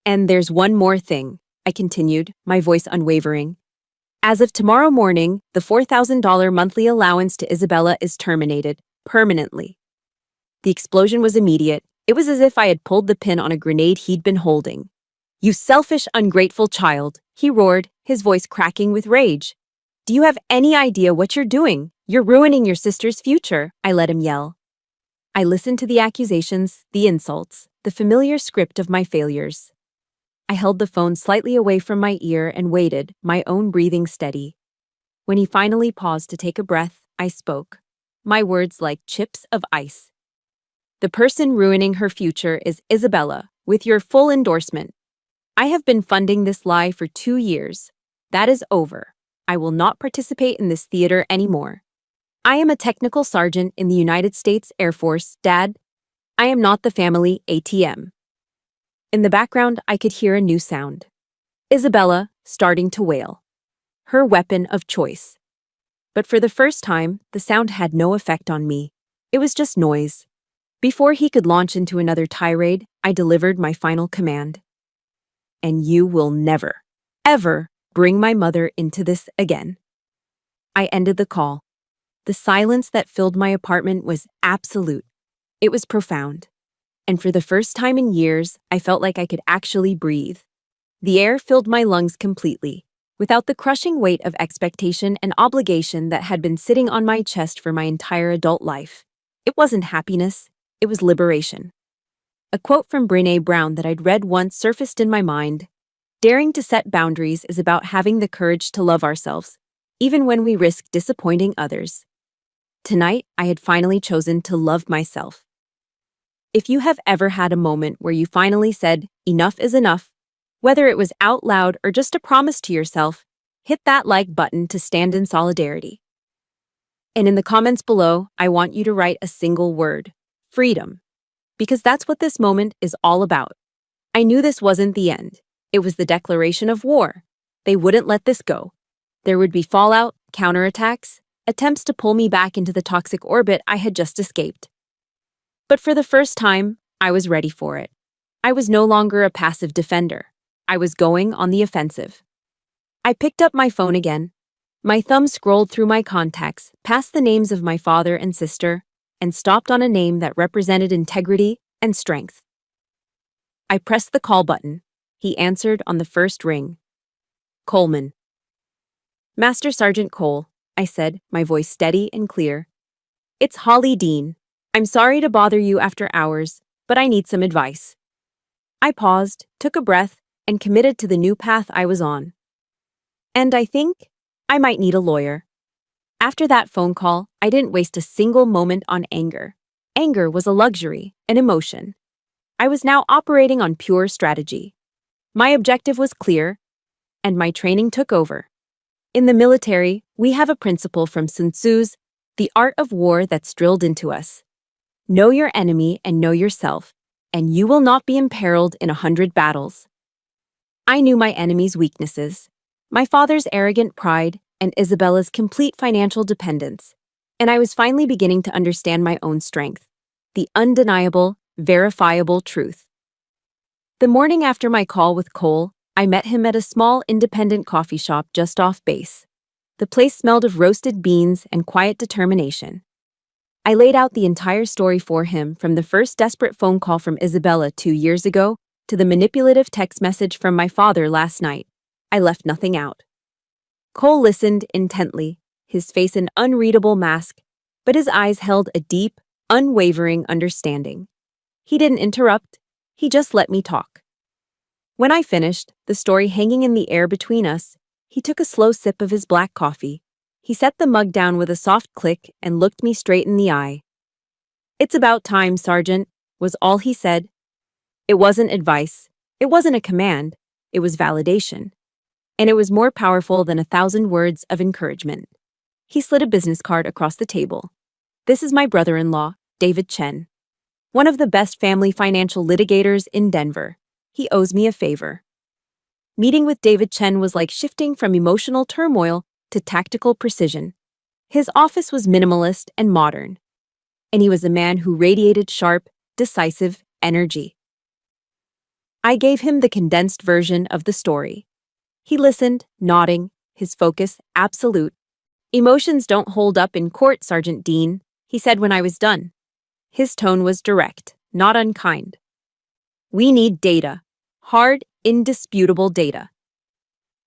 "And there's one more thing," I continued, my voice unwavering. "As of tomorrow morning, the $4,000 monthly allowance to Isabella is terminated, permanently." The explosion was immediate. It was as if I had pulled the pin on a grenade he'd been holding. "You selfish, ungrateful child," he roared, his voice cracking with rage. "Do you have any idea what you're doing? You're ruining your sister's future," I let him yell. I listened to the accusations, the insults, the familiar script of my failures. I held the phone slightly away from my ear and waited, my own breathing steady. When he finally paused to take a breath, I spoke, my words like chips of ice. "The person ruining her future is Isabella, with your full endorsement. I have been funding this lie for 2 years. That is over. I will not participate in this theater anymore. I am a technical sergeant in the United States Air Force, Dad. I am not the family ATM." In the background, I could hear a new sound. Isabella starting to wail. Her weapon of choice. But for the first time, the sound had no effect on me. It was just noise. Before he could launch into another tirade, I delivered my final command. "And you will never, ever bring my mother into this again." I ended the call. The silence that filled my apartment was absolute. It was profound. And for the first time in years, I felt like I could actually breathe. The air filled my lungs completely, without the crushing weight of expectation and obligation that had been sitting on my chest for my entire adult life. It wasn't happiness, it was liberation. A quote from Brené Brown that I'd read once surfaced in my mind. "Daring to set boundaries is about having the courage to love ourselves, even when we risk disappointing others." Tonight, I had finally chosen to love myself. If you have ever had a moment where you finally said, "Enough is enough," whether it was out loud or just a promise to yourself, hit that like button to stand in solidarity. And in the comments below, I want you to write a single word: freedom. Because that's what this moment is all about. I knew this wasn't the end. It was the declaration of war. They wouldn't let this go. There would be fallout, counterattacks, attempts to pull me back into the toxic orbit I had just escaped. But for the first time, I was ready for it. I was no longer a passive defender. I was going on the offensive. I picked up my phone again. My thumb scrolled through my contacts, past the names of my father and sister, and stopped on a name that represented integrity and strength. I pressed the call button. He answered on the first ring. "Coleman." "Master Sergeant Cole," I said, my voice steady and clear. "It's Holly Dean. I'm sorry to bother you after hours, but I need some advice." I paused, took a breath, and committed to the new path I was on. "And I think I might need a lawyer." After that phone call, I didn't waste a single moment on anger. Anger was a luxury, an emotion. I was now operating on pure strategy. My objective was clear, and my training took over. In the military, we have a principle from Sun Tzu's The Art of War that's drilled into us. Know your enemy and know yourself, and you will not be imperiled in 100 battles. I knew my enemy's weaknesses, my father's arrogant pride, and Isabella's complete financial dependence, and I was finally beginning to understand my own strength, the undeniable, verifiable truth. The morning after my call with Cole, I met him at a small independent coffee shop just off base. The place smelled of roasted beans and quiet determination. I laid out the entire story for him, from the first desperate phone call from Isabella 2 years ago to the manipulative text message from my father last night. I left nothing out. Cole listened intently, his face an unreadable mask, but his eyes held a deep, unwavering understanding. He didn't interrupt, he just let me talk. When I finished, the story hanging in the air between us, he took a slow sip of his black coffee. He set the mug down with a soft click and looked me straight in the eye. "It's about time, Sergeant," was all he said. It wasn't advice, it wasn't a command, it was validation. And it was more powerful than 1,000 words of encouragement. He slid a business card across the table. "This is my brother-in-law, David Chen. One of the best family financial litigators in Denver. He owes me a favor." Meeting with David Chen was like shifting from emotional turmoil to tactical precision. His office was minimalist and modern, and he was a man who radiated sharp, decisive energy. I gave him the condensed version of the story. He listened, nodding, his focus absolute. "Emotions don't hold up in court, Sergeant Dean," he said when I was done. His tone was direct, not unkind. "We need data. Hard, indisputable data."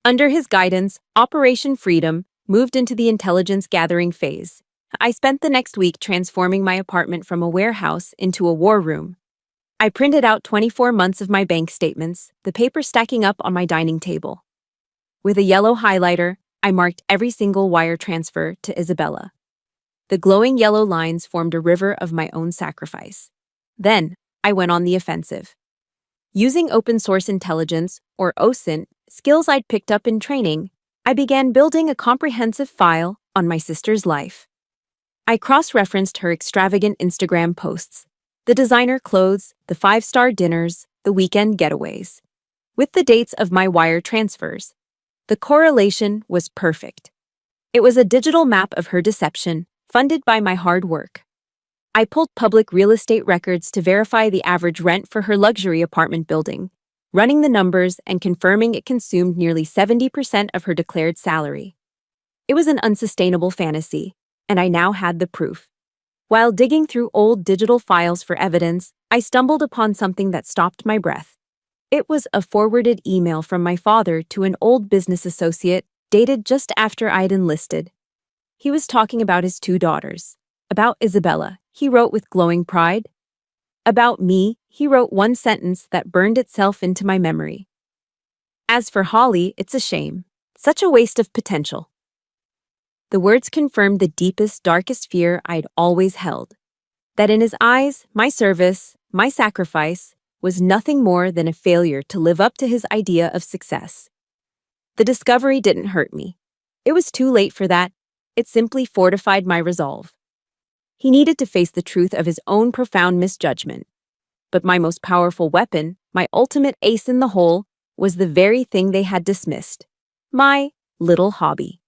Under his guidance, Operation Freedom moved into the intelligence gathering phase. I spent the next week transforming my apartment from a warehouse into a war room. I printed out 24 months of my bank statements, the paper stacking up on my dining table. With a yellow highlighter, I marked every single wire transfer to Isabella. The glowing yellow lines formed a river of my own sacrifice. Then, I went on the offensive. Using open source intelligence, or OSINT, skills I'd picked up in training, I began building a comprehensive file on my sister's life. I cross-referenced her extravagant Instagram posts, the designer clothes, the 5-star dinners, the weekend getaways, with the dates of my wire transfers. The correlation was perfect. It was a digital map of her deception, funded by my hard work. I pulled public real estate records to verify the average rent for her luxury apartment building, running the numbers and confirming it consumed nearly 70% of her declared salary. It was an unsustainable fantasy, and I now had the proof. While digging through old digital files for evidence, I stumbled upon something that stopped my breath. It was a forwarded email from my father to an old business associate, dated just after I'd enlisted. He was talking about his 2 daughters. About Isabella, he wrote with glowing pride. About me, he wrote one sentence that burned itself into my memory. "As for Holly, it's a shame. Such a waste of potential." The words confirmed the deepest, darkest fear I'd always held. That in his eyes, my service, my sacrifice, was nothing more than a failure to live up to his idea of success. The discovery didn't hurt me. It was too late for that. It simply fortified my resolve. He needed to face the truth of his own profound misjudgment. But my most powerful weapon, my ultimate ace in the hole, was the very thing they had dismissed: my little hobby.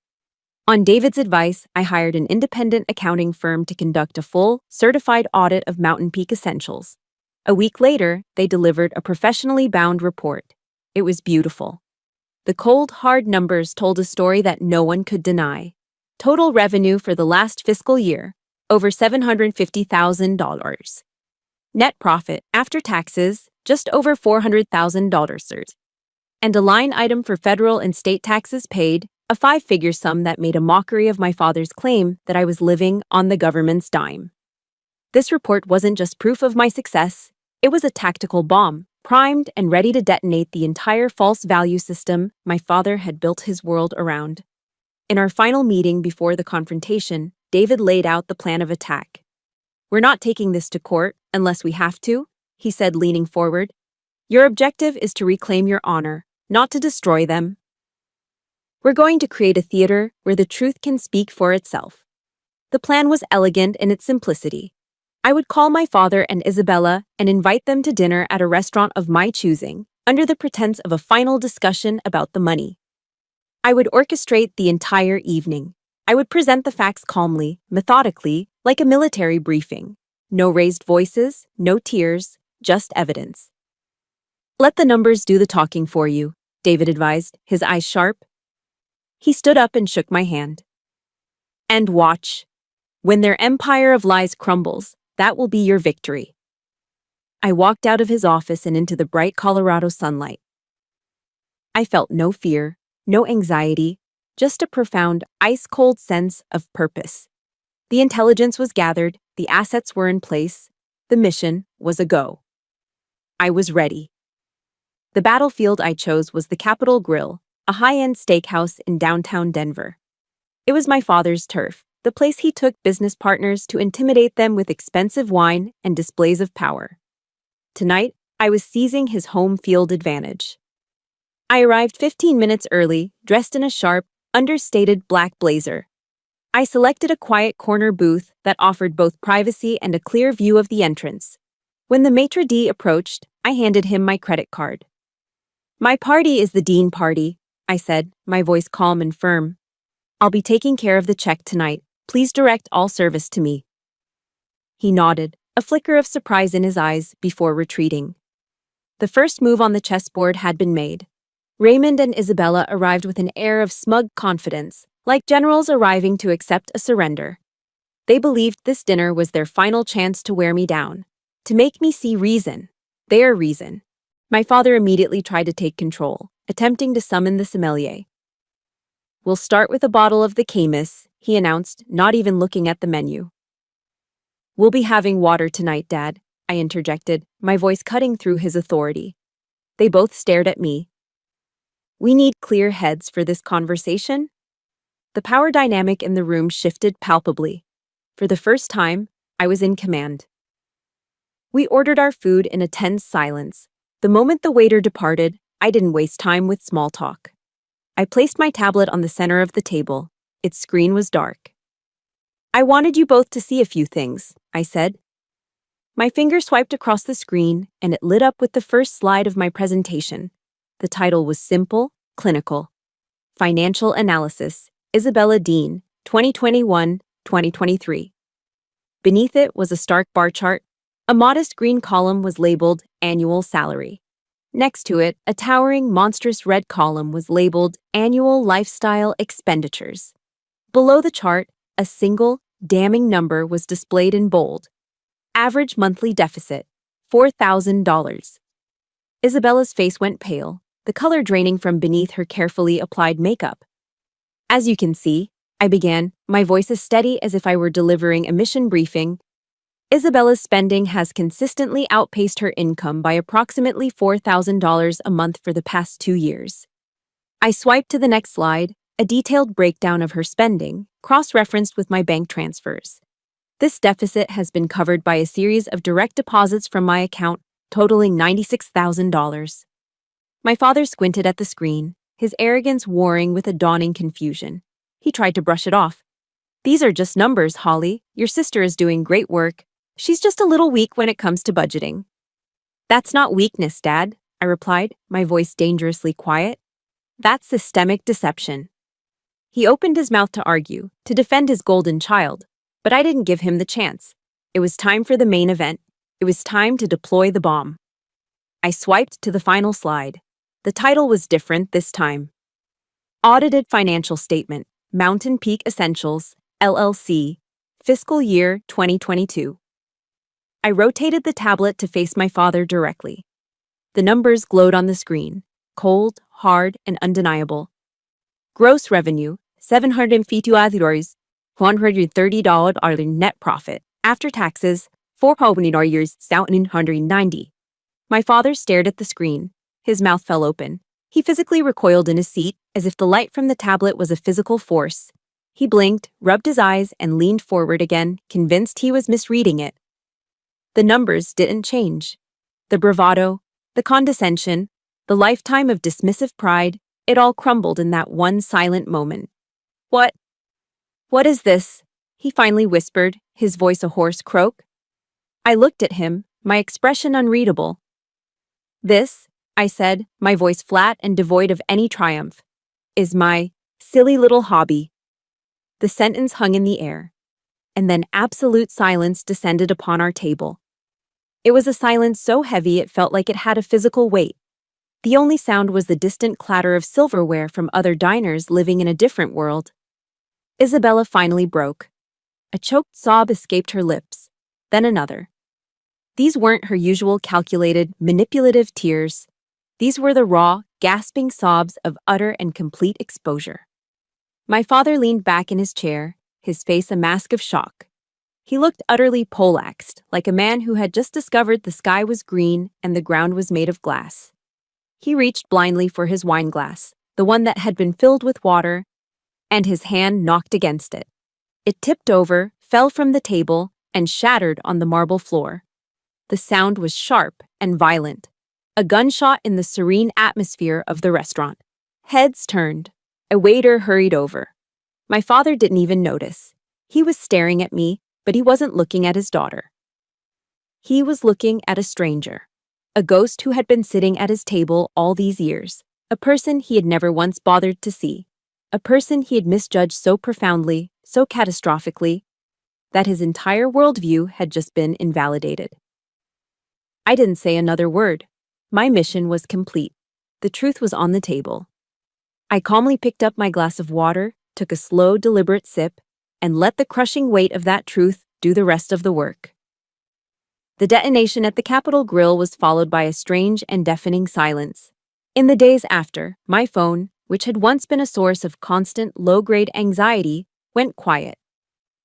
On David's advice, I hired an independent accounting firm to conduct a full, certified audit of Mountain Peak Essentials. A week later, they delivered a professionally bound report. It was beautiful. The cold, hard numbers told a story that no one could deny. Total revenue for the last fiscal year, over $750,000. Net profit, after taxes, just over $400,000. And a line item for federal and state taxes paid, a 5-figure sum that made a mockery of my father's claim that I was living on the government's dime. This report wasn't just proof of my success, it was a tactical bomb, primed and ready to detonate the entire false value system my father had built his world around. In our final meeting before the confrontation, David laid out the plan of attack. "We're not taking this to court unless we have to," he said, leaning forward. "Your objective is to reclaim your honor, not to destroy them. We're going to create a theater where the truth can speak for itself." The plan was elegant in its simplicity. I would call my father and Isabella and invite them to dinner at a restaurant of my choosing, under the pretense of a final discussion about the money. I would orchestrate the entire evening. I would present the facts calmly, methodically, like a military briefing. No raised voices, no tears, just evidence. "Let the numbers do the talking for you," David advised, his eyes sharp. He stood up and shook my hand. "And watch." When their empire of lies crumbles, that will be your victory. I walked out of his office and into the bright Colorado sunlight. I felt no fear, no anxiety, just a profound, ice-cold sense of purpose. The intelligence was gathered, the assets were in place, the mission was a go. I was ready. The battlefield I chose was the Capitol Grill, a high-end steakhouse in downtown Denver. It was my father's turf, the place he took business partners to intimidate them with expensive wine and displays of power. Tonight, I was seizing his home field advantage. I arrived 15 minutes early, dressed in a sharp, understated black blazer. I selected a quiet corner booth that offered both privacy and a clear view of the entrance. When the maitre d' approached, I handed him my credit card. "My party is the Dean party," I said, my voice calm and firm. "I'll be taking care of the check tonight. Please direct all service to me." He nodded, a flicker of surprise in his eyes before retreating. The first move on the chessboard had been made. Raymond and Isabella arrived with an air of smug confidence, like generals arriving to accept a surrender. They believed this dinner was their final chance to wear me down, to make me see reason, their reason. My father immediately tried to take control, attempting to summon the sommelier. "We'll start with a bottle of the Caymus," he announced, not even looking at the menu. "We'll be having water tonight, Dad," I interjected, my voice cutting through his authority. They both stared at me. "We need clear heads for this conversation." The power dynamic in the room shifted palpably. For the first time, I was in command. We ordered our food in a tense silence. The moment the waiter departed, I didn't waste time with small talk. I placed my tablet on the center of the table. Its screen was dark. "I wanted you both to see a few things," I said. My finger swiped across the screen, and it lit up with the first slide of my presentation. The title was simple, clinical. Financial Analysis, Isabella Dean, 2021-2023. Beneath it was a stark bar chart. A modest green column was labeled Annual Salary. Next to it, a towering, monstrous red column was labeled Annual Lifestyle Expenditures. Below the chart, a single, damning number was displayed in bold. Average monthly deficit, $4,000. Isabella's face went pale, the color draining from beneath her carefully applied makeup. "As you can see," I began, my voice as steady as if I were delivering a mission briefing, "Isabella's spending has consistently outpaced her income by approximately $4,000 a month for the past 2 years." I swiped to the next slide, a detailed breakdown of her spending, cross-referenced with my bank transfers. This deficit has been covered by a series of direct deposits from my account, totaling $96,000. My father squinted at the screen, his arrogance warring with a dawning confusion. He tried to brush it off. "These are just numbers, Holly. Your sister is doing great work. She's just a little weak when it comes to budgeting." "That's not weakness, Dad," I replied, my voice dangerously quiet. "That's systemic deception." He opened his mouth to argue, to defend his golden child, but I didn't give him the chance. It was time for the main event. It was time to deploy the bomb. I swiped to the final slide. The title was different this time. Audited Financial Statement, Mountain Peak Essentials, LLC, Fiscal Year 2022. I rotated the tablet to face my father directly. The numbers glowed on the screen, cold, hard, and undeniable. Gross revenue, $750, $130 net profit. After taxes, $4,790. My father stared at the screen. His mouth fell open. He physically recoiled in his seat, as if the light from the tablet was a physical force. He blinked, rubbed his eyes, and leaned forward again, convinced he was misreading it. The numbers didn't change. The bravado, the condescension, the lifetime of dismissive pride, it all crumbled in that one silent moment. What is this?" he finally whispered, his voice a hoarse croak. I looked at him, my expression unreadable. "This," I said, my voice flat and devoid of any triumph, "is my silly little hobby." The sentence hung in the air, and then absolute silence descended upon our table. It was a silence so heavy it felt like it had a physical weight. The only sound was the distant clatter of silverware from other diners living in a different world. Isabella finally broke. A choked sob escaped her lips, then another. These weren't her usual calculated, manipulative tears. These were the raw, gasping sobs of utter and complete exposure. My father leaned back in his chair, his face a mask of shock. He looked utterly poleaxed, like a man who had just discovered the sky was green and the ground was made of glass. He reached blindly for his wine glass, the one that had been filled with water, and his hand knocked against it. It tipped over, fell from the table, and shattered on the marble floor. The sound was sharp and violent, a gunshot in the serene atmosphere of the restaurant. Heads turned. A waiter hurried over. My father didn't even notice. He was staring at me, but he wasn't looking at his daughter. He was looking at a stranger, a ghost who had been sitting at his table all these years, a person he had never once bothered to see, a person he had misjudged so profoundly, so catastrophically, that his entire worldview had just been invalidated. I didn't say another word. My mission was complete. The truth was on the table. I calmly picked up my glass of water, took a slow, deliberate sip, and let the crushing weight of that truth do the rest of the work. The detonation at the Capitol Grill was followed by a strange and deafening silence. In the days after, my phone, which had once been a source of constant, low-grade anxiety, went quiet.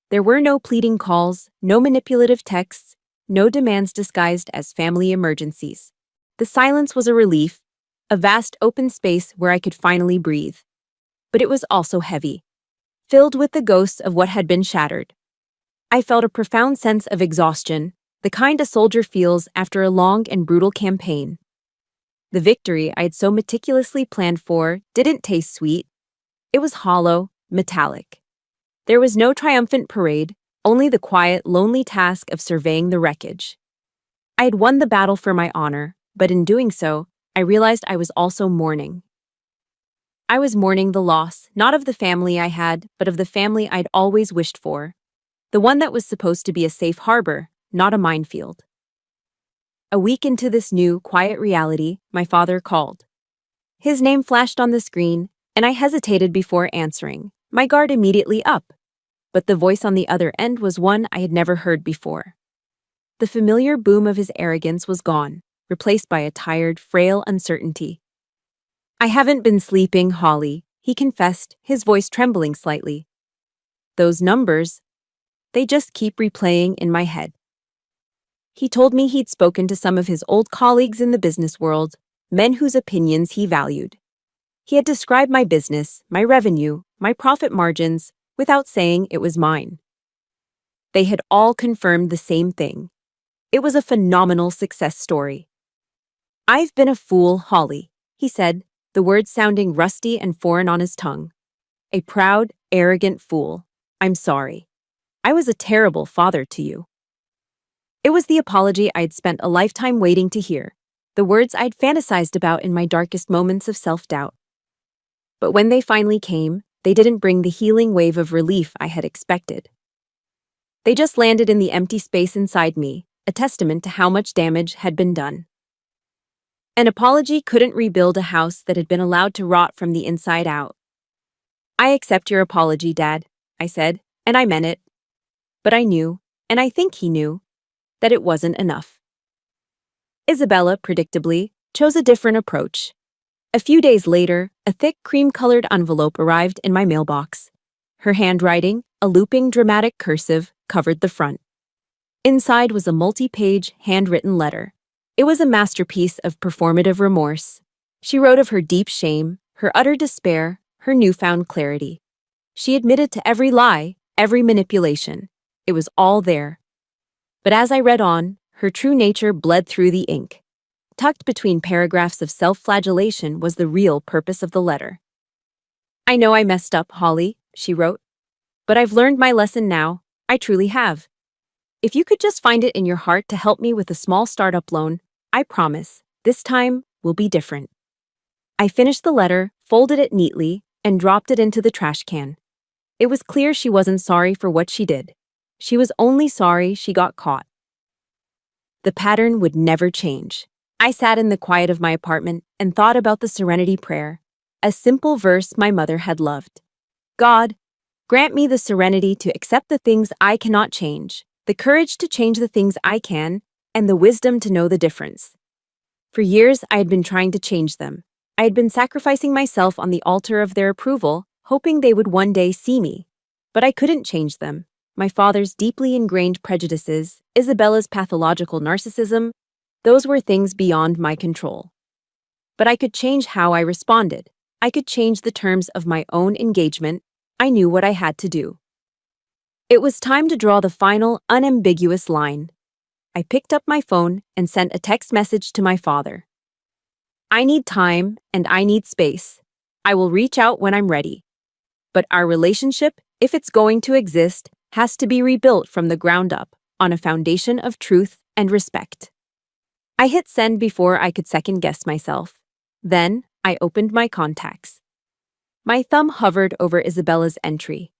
There were no pleading calls, no manipulative texts, no demands disguised as family emergencies. The silence was a relief, a vast open space where I could finally breathe. But it was also heavy, filled with the ghosts of what had been shattered. I felt a profound sense of exhaustion, the kind a soldier feels after a long and brutal campaign. The victory I had so meticulously planned for didn't taste sweet. It was hollow, metallic. There was no triumphant parade, only the quiet, lonely task of surveying the wreckage. I had won the battle for my honor, but in doing so, I realized I was also mourning. I was mourning the loss, not of the family I had, but of the family I'd always wished for. The one that was supposed to be a safe harbor, not a minefield. A week into this new, quiet reality, my father called. His name flashed on the screen, and I hesitated before answering, my guard immediately up. But the voice on the other end was one I had never heard before. The familiar boom of his arrogance was gone, replaced by a tired, frail uncertainty. "I haven't been sleeping, Holly," he confessed, his voice trembling slightly. "Those numbers, they just keep replaying in my head." He told me he'd spoken to some of his old colleagues in the business world, men whose opinions he valued. He had described my business, my revenue, my profit margins, without saying it was mine. They had all confirmed the same thing. It was a phenomenal success story. "I've been a fool, Holly," he said, the words sounding rusty and foreign on his tongue. "A proud, arrogant fool. I'm sorry. I was a terrible father to you." It was the apology I'd spent a lifetime waiting to hear, the words I'd fantasized about in my darkest moments of self-doubt. But when they finally came, they didn't bring the healing wave of relief I had expected. They just landed in the empty space inside me, a testament to how much damage had been done. An apology couldn't rebuild a house that had been allowed to rot from the inside out. "I accept your apology, Dad," I said, and I meant it. But I knew, and I think he knew, that it wasn't enough. Isabella, predictably, chose a different approach. A few days later, a thick cream-colored envelope arrived in my mailbox. Her handwriting, a looping dramatic cursive, covered the front. Inside was a multi-page, handwritten letter. It was a masterpiece of performative remorse. She wrote of her deep shame, her utter despair, her newfound clarity. She admitted to every lie, every manipulation. It was all there. But as I read on, her true nature bled through the ink. Tucked between paragraphs of self-flagellation was the real purpose of the letter. "I know I messed up, Holly," she wrote. "But I've learned my lesson now. I truly have. If you could just find it in your heart to help me with a small startup loan, I promise, this time will be different." I finished the letter, folded it neatly, and dropped it into the trash can. It was clear she wasn't sorry for what she did. She was only sorry she got caught. The pattern would never change. I sat in the quiet of my apartment and thought about the Serenity Prayer, a simple verse my mother had loved. "God, Grant me the serenity to accept the things I cannot change, the courage to change the things I can, and the wisdom to know the difference. For years, I had been trying to change them. I had been sacrificing myself on the altar of their approval, hoping they would one day see me. But I couldn't change them. My father's deeply ingrained prejudices, Isabella's pathological narcissism, those were things beyond my control. But I could change how I responded. I could change the terms of my own engagement. I knew what I had to do. It was time to draw the final, unambiguous line. I picked up my phone and sent a text message to my father. I need time and I need space. I will reach out when I'm ready. But our relationship, if it's going to exist, has to be rebuilt from the ground up on a foundation of truth and respect. I hit send before I could second-guess myself. Then, I opened my contacts. My thumb hovered over Isabella's entry.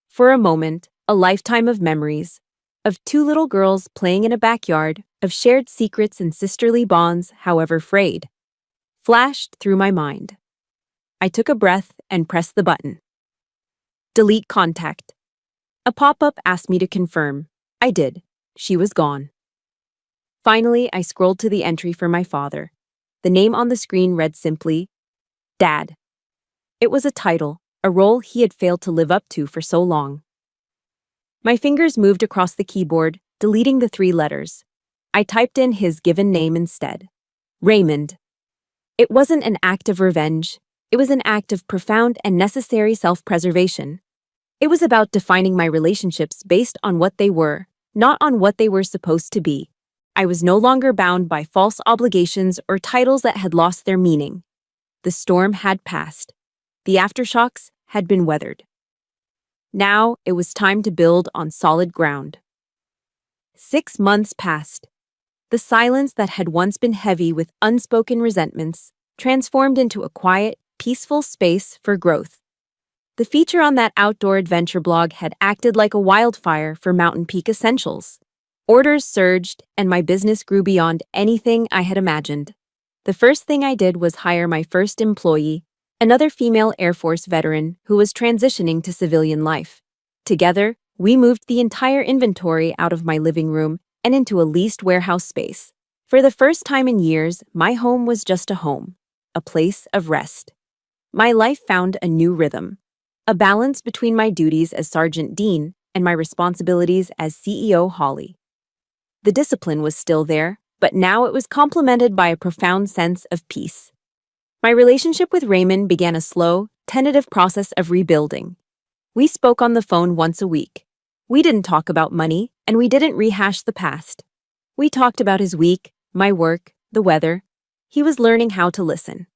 For a moment, a lifetime of memories, of two little girls playing in a backyard, of shared secrets and sisterly bonds, however frayed, flashed through my mind. I took a breath and pressed the button. Delete contact. A pop-up asked me to confirm. I did. She was gone. Finally, I scrolled to the entry for my father. The name on the screen read simply, Dad. It was a title, a role he had failed to live up to for so long. My fingers moved across the keyboard, deleting the 3 letters. I typed in his given name instead. Raymond. It wasn't an act of revenge. It was an act of profound and necessary self-preservation. It was about defining my relationships based on what they were, not on what they were supposed to be. I was no longer bound by false obligations or titles that had lost their meaning. The storm had passed. The aftershocks had been weathered. Now it was time to build on solid ground. 6 months passed. The silence that had once been heavy with unspoken resentments transformed into a quiet, peaceful space for growth. The feature on that outdoor adventure blog had acted like a wildfire for Mountain Peak Essentials. Orders surged, and my business grew beyond anything I had imagined. The first thing I did was hire my first employee, another female Air Force veteran who was transitioning to civilian life. Together, we moved the entire inventory out of my living room and into a leased warehouse space. For the first time in years, my home was just a home, a place of rest. My life found a new rhythm, a balance between my duties as Sergeant Dean and my responsibilities as CEO Holly. The discipline was still there, but now it was complemented by a profound sense of peace. My relationship with Raymond began a slow, tentative process of rebuilding. We spoke on the phone once a week. We didn't talk about money, and we didn't rehash the past. We talked about his week, my work, the weather. He was learning how to listen.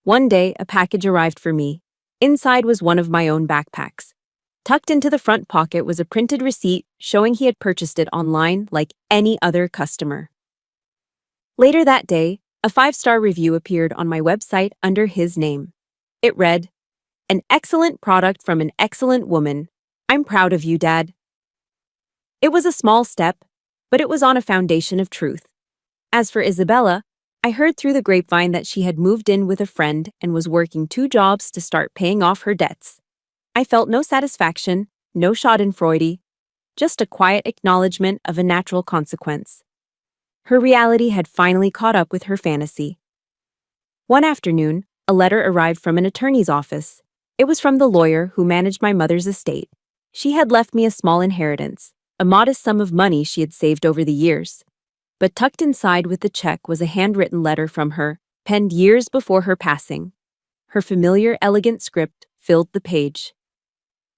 One day, a package arrived for me. Inside was one of my own backpacks. Tucked into the front pocket was a printed receipt showing he had purchased it online like any other customer. Later that day, a 5-star review appeared on my website under his name. It read, "An excellent product from an excellent woman. I'm proud of you, Dad." It was a small step, but it was on a foundation of truth. As for Isabella, I heard through the grapevine that she had moved in with a friend and was working 2 jobs to start paying off her debts. I felt no satisfaction, no schadenfreude, just a quiet acknowledgement of a natural consequence. Her reality had finally caught up with her fantasy. One afternoon, a letter arrived from an attorney's office. It was from the lawyer who managed my mother's estate. She had left me a small inheritance, a modest sum of money she had saved over the years. But tucked inside with the check was a handwritten letter from her, penned years before her passing. Her familiar, elegant script filled the page.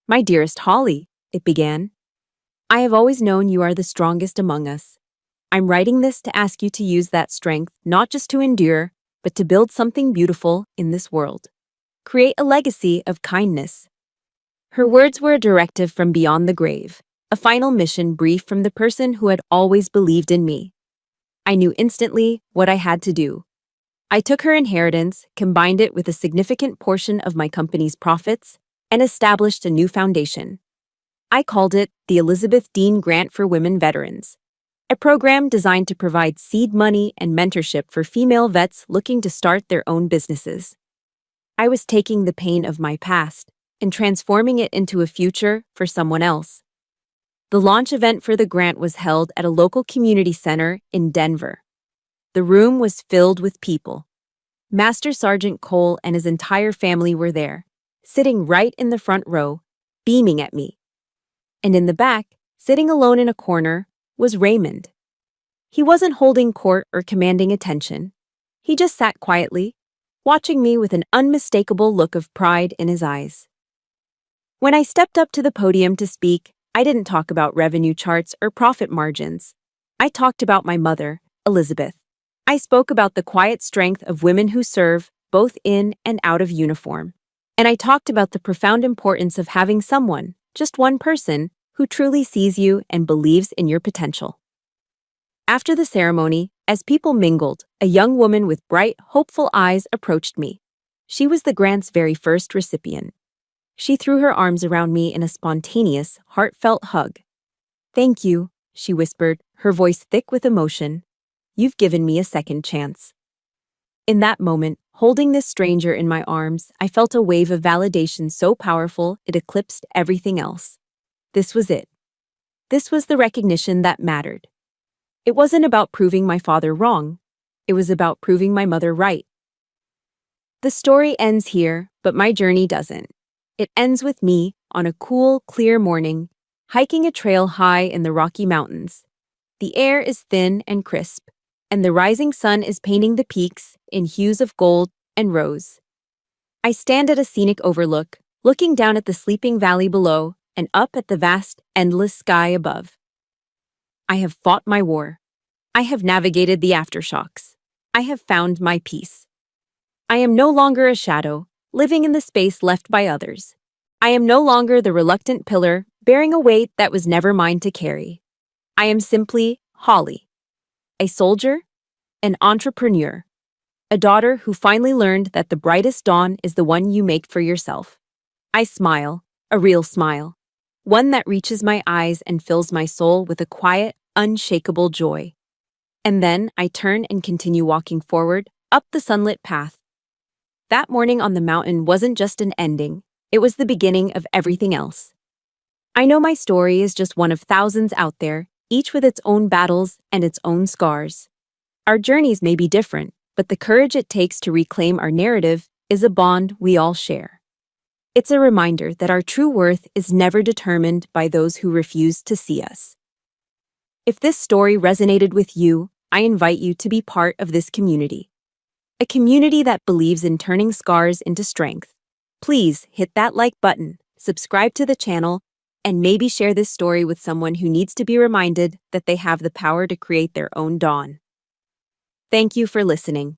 "My dearest Holly," it began, "I have always known you are the strongest among us. I'm writing this to ask you to use that strength not just to endure, but to build something beautiful in this world. Create a legacy of kindness." Her words were a directive from beyond the grave, a final mission brief from the person who had always believed in me. I knew instantly what I had to do. I took her inheritance, combined it with a significant portion of my company's profits, and established a new foundation. I called it the Elizabeth Dean Grant for Women Veterans, a program designed to provide seed money and mentorship for female vets looking to start their own businesses. I was taking the pain of my past, and transforming it into a future for someone else. The launch event for the grant was held at a local community center in Denver. The room was filled with people. Master Sergeant Cole and his entire family were there, sitting right in the front row, beaming at me. And in the back, sitting alone in a corner, was Raymond. He wasn't holding court or commanding attention. He just sat quietly, watching me with an unmistakable look of pride in his eyes. When I stepped up to the podium to speak, I didn't talk about revenue charts or profit margins. I talked about my mother, Elizabeth. I spoke about the quiet strength of women who serve, both in and out of uniform. And I talked about the profound importance of having someone, just one person, who truly sees you and believes in your potential. After the ceremony, as people mingled, a young woman with bright, hopeful eyes approached me. She was the grant's very first recipient. She threw her arms around me in a spontaneous, heartfelt hug. "Thank you," she whispered, her voice thick with emotion. "You've given me a second chance." In that moment, holding this stranger in my arms, I felt a wave of validation so powerful it eclipsed everything else. This was it. This was the recognition that mattered. It wasn't about proving my father wrong. It was about proving my mother right. The story ends here, but my journey doesn't. It ends with me, on a cool, clear morning, hiking a trail high in the Rocky Mountains. The air is thin and crisp, and the rising sun is painting the peaks in hues of gold and rose. I stand at a scenic overlook, looking down at the sleeping valley below and up at the vast, endless sky above. I have fought my war. I have navigated the aftershocks. I have found my peace. I am no longer a shadow, living in the space left by others. I am no longer the reluctant pillar, bearing a weight that was never mine to carry. I am simply Holly, a soldier, an entrepreneur, a daughter who finally learned that the brightest dawn is the one you make for yourself. I smile, a real smile, one that reaches my eyes and fills my soul with a quiet, unshakable joy. And then I turn and continue walking forward, up the sunlit path. That morning on the mountain wasn't just an ending, it was the beginning of everything else. I know my story is just one of thousands out there, each with its own battles and its own scars. Our journeys may be different, but the courage it takes to reclaim our narrative is a bond we all share. It's a reminder that our true worth is never determined by those who refuse to see us. If this story resonated with you, I invite you to be part of this community. A community that believes in turning scars into strength. Please hit that like button, subscribe to the channel, and maybe share this story with someone who needs to be reminded that they have the power to create their own dawn. Thank you for listening.